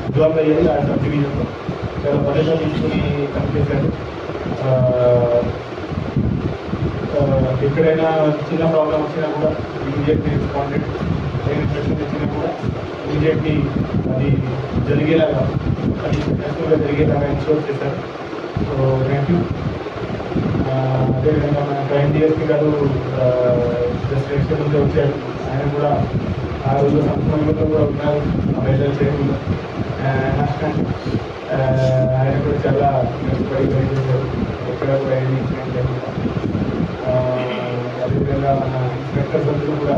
ఇన్వాల్వ్ అయ్యాయి. ఆ సబ్ డివిజన్లో చాలా పనులు తీసుకుని పనిచేశారు. ఎక్కడైనా చిన్న ప్రాబ్లం వచ్చినా కూడా ఇమీడియట్లీ రెస్పాండెడ్, ఏమైనా ప్రశ్న వచ్చినా కూడా ఇమీడియట్లీ అది జరిగేలాగా, అది సక్సెస్ఫుల్గా జరిగేలాగా ఇన్షూర్ చేశారు. So thank you. అదేవిధంగా మన క్రైమ్ డిఎస్పీ గారు జస్ట్ ఎలక్షన్ ముందే వచ్చారు. ఆయన కూడా ఆ రోజు సంస్థలతో కూడా ఉన్నారు మెజర్ చేయకుండా. ఆయన కూడా చాలా కష్టపడి పనిచేశారు. ఎక్కడ కూడా ఏమి ఇన్సిడెంట్ లేకుండా. అదేవిధంగా మన ఇన్స్పెక్టర్స్ అందరూ కూడా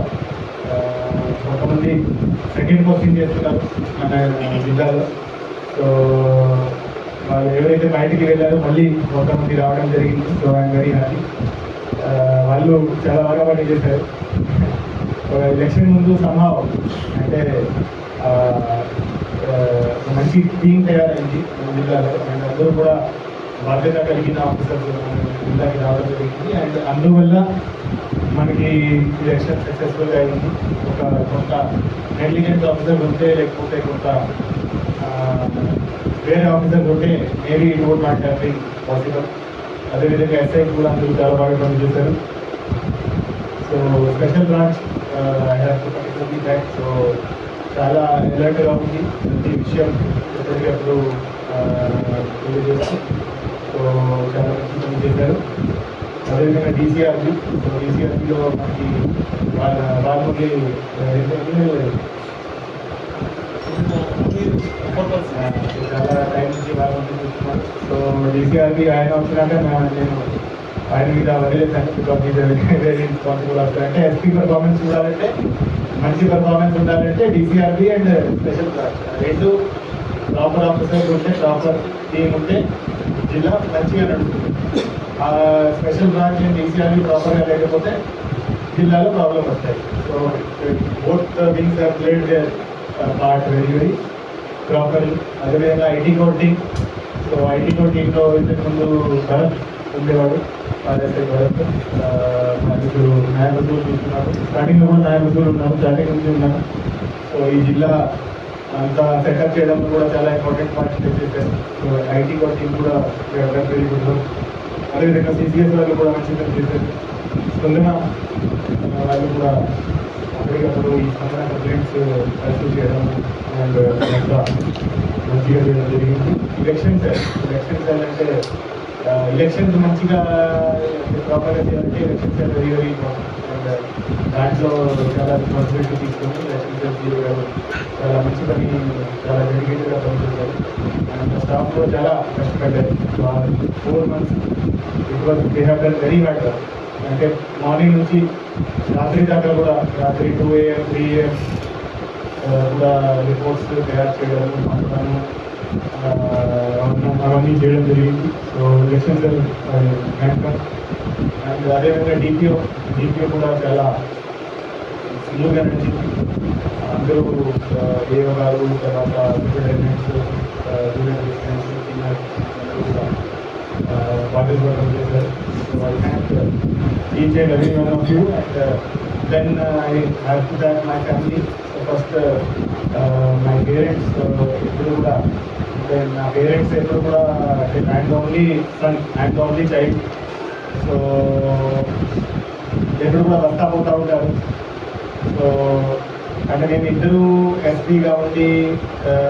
కొంతమంది సెకండ్ పోస్టింగ్ చేస్తున్నారు మన జిల్లాలో. సో వాళ్ళు ఎవరైతే బయటికి వెళ్ళారో మళ్ళీ కొంతమంది రావడం జరిగింది. So I'm very happy. వాళ్ళు చాలా బాగా పని చేశారు. ఎలక్షన్ ముందు సంభావం అంటే మంచి టీం తయారైంది మన జిల్లాలో. అండ్ అందరూ కూడా బాధ్యత కలిగిన ఆఫీసర్స్ జిల్లాకి రావడం జరిగింది. అండ్ అందువల్ల మనకి ఎలక్షన్ సక్సెస్ఫుల్గా అయింది. ఒక కొంత నెగ్లిజెంట్ ఆఫీసర్ ఉంటే, లేకపోతే కొంత వేరే ఆఫీసర్స్ ఉంటే maybe it would not have been possible. అదేవిధంగా ఎస్ఐ కూడా అందరూ చాలా బాగా పనిచేశారు. So special branch I have to particularly thank. So చాలా అలర్ట్గా ఉంది ప్రతి విషయం ఎప్పటికప్పుడు తెలియజేస్తూ. సో చాలా మంచి పని చేశారు. అదేవిధంగా డీసీఆర్బీ. సో డీసీఆర్బీలో మనకి వాళ్ళకి చాలా టైం నుంచి వాళ్ళ నుంచి చూస్తున్నాను. సో డీసీఆర్బీ ఆయన వచ్చినాక నేను ఆయన మీద వదిలేసాను. బికాస్ ఇది వెరీ రెస్పాన్సిబుల్ ఆఫ్టర్. అంటే ఎస్పీ పర్ఫార్మెన్స్ చూడాలంటే, మంచి పర్ఫార్మెన్స్ ఉండాలంటే డీసీఆర్బీ అండ్ స్పెషల్ బ్రాంచ్ రెండు ప్రాపర్ ఆఫీసర్స్ ఉంటే, ప్రాపర్ టీం ఉంటే జిల్లా మంచిగా నడుస్తుంది. ఆ స్పెషల్ బ్రాంచ్ అండ్ డీసీఆర్బీ ప్రాపర్గా లేకపోతే జిల్లాలో ప్రాబ్లం వస్తాయి. So both wings have played their part very very properly. అదేవిధంగా IT core team. So IT core టీంలో ఇంతకుముందు భరత్ ఉండేవాడు. అదైతే భరత్ ఇప్పుడు న్యాయబద్ధులు చూస్తున్నారు. స్టార్టింగ్లో కూడా న్యాయబద్ధులు ఉన్నారు, స్టార్టింగ్ నుంచి ఉన్నారు. సో ఈ జిల్లా అంతా సెటప్ చేయడంలో కూడా చాలా ఇంపార్టెంట్ పార్ట్ ప్లే చేశారు. సో ఐటీ కోర్ టీం కూడా వెరీ గుడ్. అదేవిధంగా సిసిఎస్ వాళ్ళు కూడా మంచి పని చేశారు. స్పందన వాళ్ళు కూడా అప్పటికప్పుడు ఈ స్పందన కంప్లైంట్స్ పరిశీలి చేయడం అండ్ ఇంకా మంచిగా చేయడం జరిగింది. ఎలక్షన్ సెల్ అంటే ఎలక్షన్స్ మంచిగా ప్రాపర్గా చేయాలంటే election cell very very important. And దాంట్లో చాలా రెస్పాన్సిబిలిటీ తీసుకొని ఎలక్షన్ సెల్ చాలా మంచి పని, చాలా డెడికేటెడ్గా పనిచేశారు. అండ్ స్టాఫ్లో చాలా కష్టపడ్డారు. 4 months it was they have done very hard work. అంటే మార్నింగ్ నుంచి రాత్రి దాకా కూడా, రాత్రి 2 AM 3 AM కూడా రిపోర్ట్స్ తయారు చేయడం, మాట్లాడడం అవన్నీ చేయడం జరిగింది. So election cell banker. And అదేవిధంగా డిపిఓ కూడా చాలా స్మూత్గా నడిచింది. అందరూ ఏఓ గారు, తర్వాత సూపరింటెండెంట్స్, జూనియర్ అసిస్టెంట్స్, సీనియర్ అందరూ కూడా పార్టిసిపేట్ చేశారు. So I thank each and every one of you. And then I have to thank my family. First my parents. ఎప్పుడు కూడా అంటే నా పేరెంట్స్ ఎప్పుడు కూడా అంటే I'm the only son, I'm the only child. So ఎప్పుడు కూడా వస్తా పోతూ ఉంటారు. సో అంటే మేము ఇద్దరు ఎస్పీగా ఉండి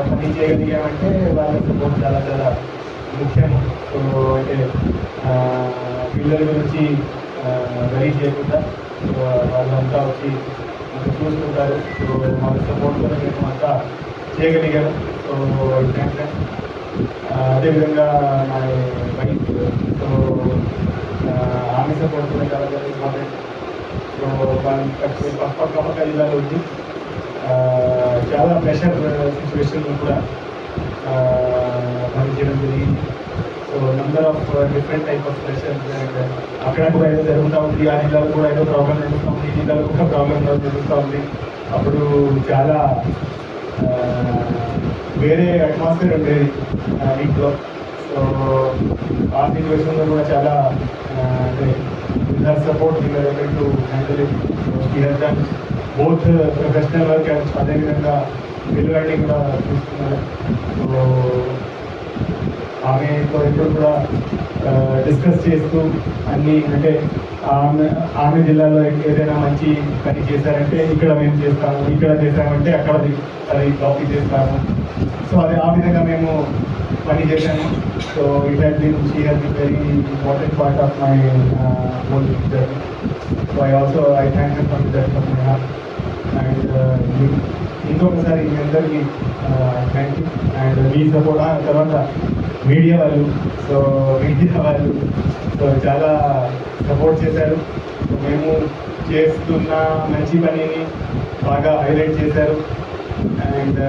పని చేయగలిగామంటే వాళ్ళ సపోర్ట్ చాలా చాలా ముఖ్యం. సో అంటే పిల్లల గురించి వరీ చేయకుండా వాళ్ళంతా వచ్చి చూసుకుంటారు. సో వాళ్ళ సపోర్ట్తో మేము అంతా చేయగలిగాము. సో అదేవిధంగా నా వైఫ్. సో ఆమె సపోర్ట్ కూడా చాలా చాలా ఇంపార్టెంట్. సో పక్క జిల్లాలో వచ్చి చాలా ప్రెషర్ సిచ్యువేషన్లో కూడా పనిచేయడం జరిగింది. So number of different type of pressures and అక్కడ కూడా ఏదో జరుగుతూ ఉంది, ఆ జిల్లాలో కూడా ఏదో ప్రాబ్లం జరుగుతూ ఉంది, ఈ జిల్లాలో కూడా ప్రాబ్లం జరుగుతూ ఉంది. అప్పుడు చాలా వేరే అట్మాస్ఫియర్ ఉండేది వీక్లో. సో ఆ సిచ్యువేషన్లో కూడా చాలా అంటే support to handle it both professional work అదేవిధంగా పిల్లవాడిని కూడా చూస్తున్నారు. సో ఆమెతో ఎప్పుడు కూడా డిస్కస్ చేస్తూ అన్నీ అంటే ఆమె జిల్లాలో ఏదైనా మంచి పని చేశారంటే ఇక్కడ మేము చేస్తాము, ఇక్కడ చేశామంటే అక్కడ అది కాపీ చేస్తాము. సో అది ఆ విధంగా మేము పని చేశాము. So it has been she has been very important part of my whole journey. So I thank you for that from my heart. And ఇంకొకసారి మీ అందరికీ థ్యాంక్ యూ. అండ్ మీ సపోర్ట్ తర్వాత మీడియా వాళ్ళు సో చాలా సపోర్ట్ చేశారు. So మేము చేస్తున్న మంచి పనిని బాగా హైలైట్ చేశారు. అండ్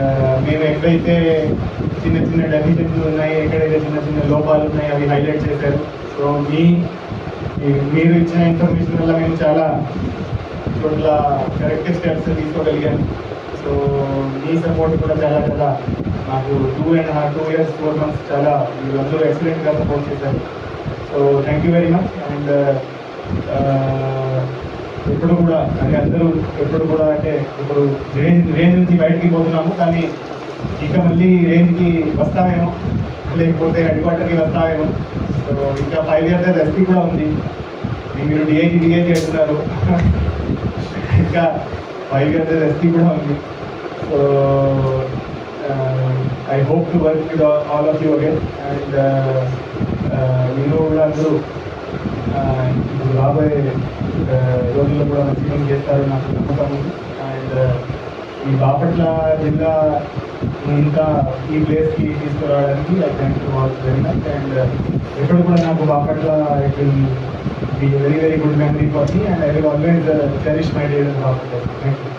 మేము ఎక్కడైతే చిన్న చిన్న డెఫిషియన్స్ ఉన్నాయి, ఎక్కడైతే చిన్న చిన్న లోపాలు ఉన్నాయి అవి హైలైట్ చేశారు. సో మీరు ఇచ్చిన ఇన్ఫర్మేషన్ వల్ల మేము చాలా చోట్ల కరెక్ట్ స్టెప్స్ తీసుకోగలిగాను. సో మీ సపోర్ట్ కూడా చాలా చాలా నాకు 2 years 4 months చాలా మీరందరూ ఎక్సలెంట్గా సపోర్ట్ చేశారు. So thank you very much. And ఎప్పుడు కూడా అంటే అందరూ ఎప్పుడు కూడా అంటే ఇప్పుడు రేంజ్ నుంచి బయటికి పోతున్నాము, కానీ ఇంకా మళ్ళీ రేంజ్కి వస్తామేమో, లేకపోతే హెడ్ క్వార్టర్కి వస్తామేమో. సో ఇంకా 5 years ఎస్పీ కూడా ఉంది, మీరు డిఐజీ అంటున్నారు, ఇంకా 5 years ఎస్పీ కూడా ఉంది. So I hope to work with all of you again. And మీరు కూడా అందరూ ఇప్పుడు రాబోయే రోజుల్లో కూడా మంచి పని చేస్తారు నాకు నమ్మకం ఉంది. అండ్ ఈ బాపట్ల జిల్లా ఇంకా ఈ ప్లేస్కి తీసుకురావడానికి I thank you all very much. And ఎప్పుడు కూడా నాకు Bapatla it will be very very good memory for me. And I will always cherish my days in Bapatla. Thank you.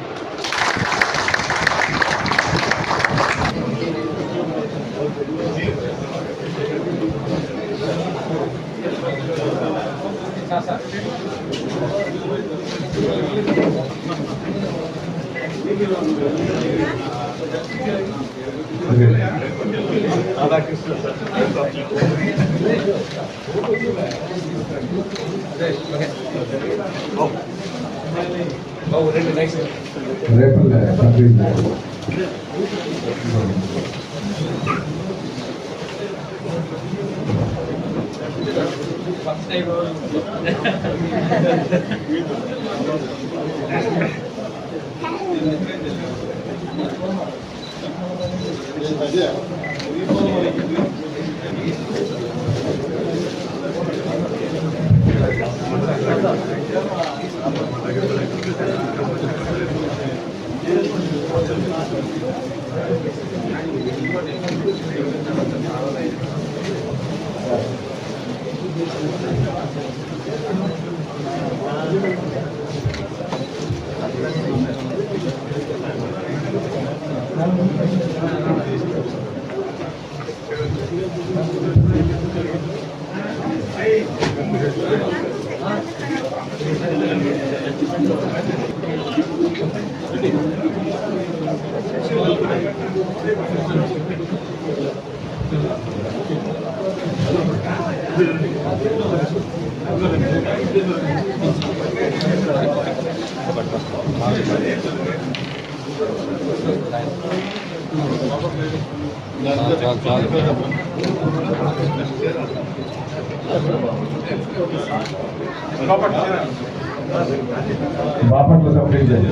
Bapatla sub division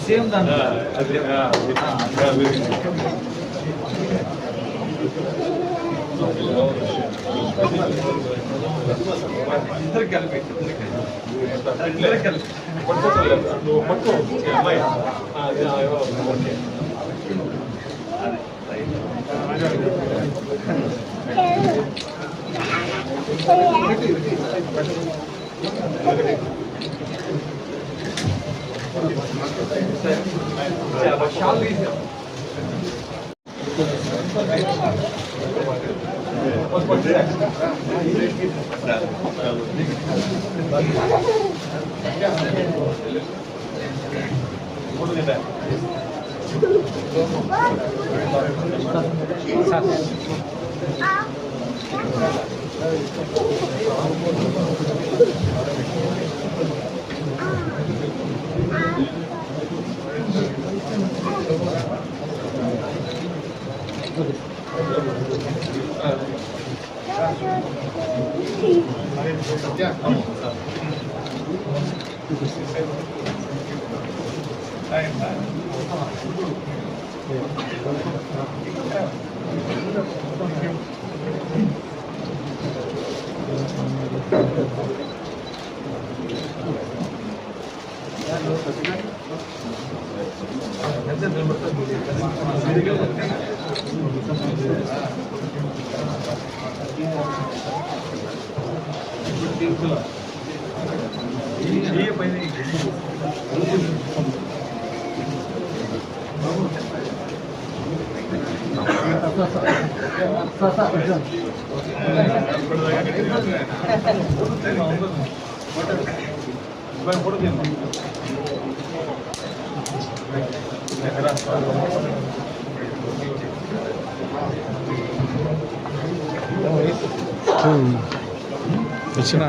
same దాని ఇద్దరు కలిపి నువ్వు పట్టు అమ్మాయి షాల్ తీసా వచ్చినా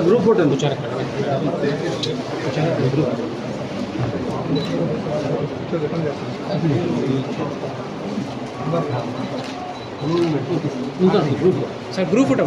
గ్రూప్ ఫోటో కూర్చోరు సార్ గ్రూప్ ఫోటో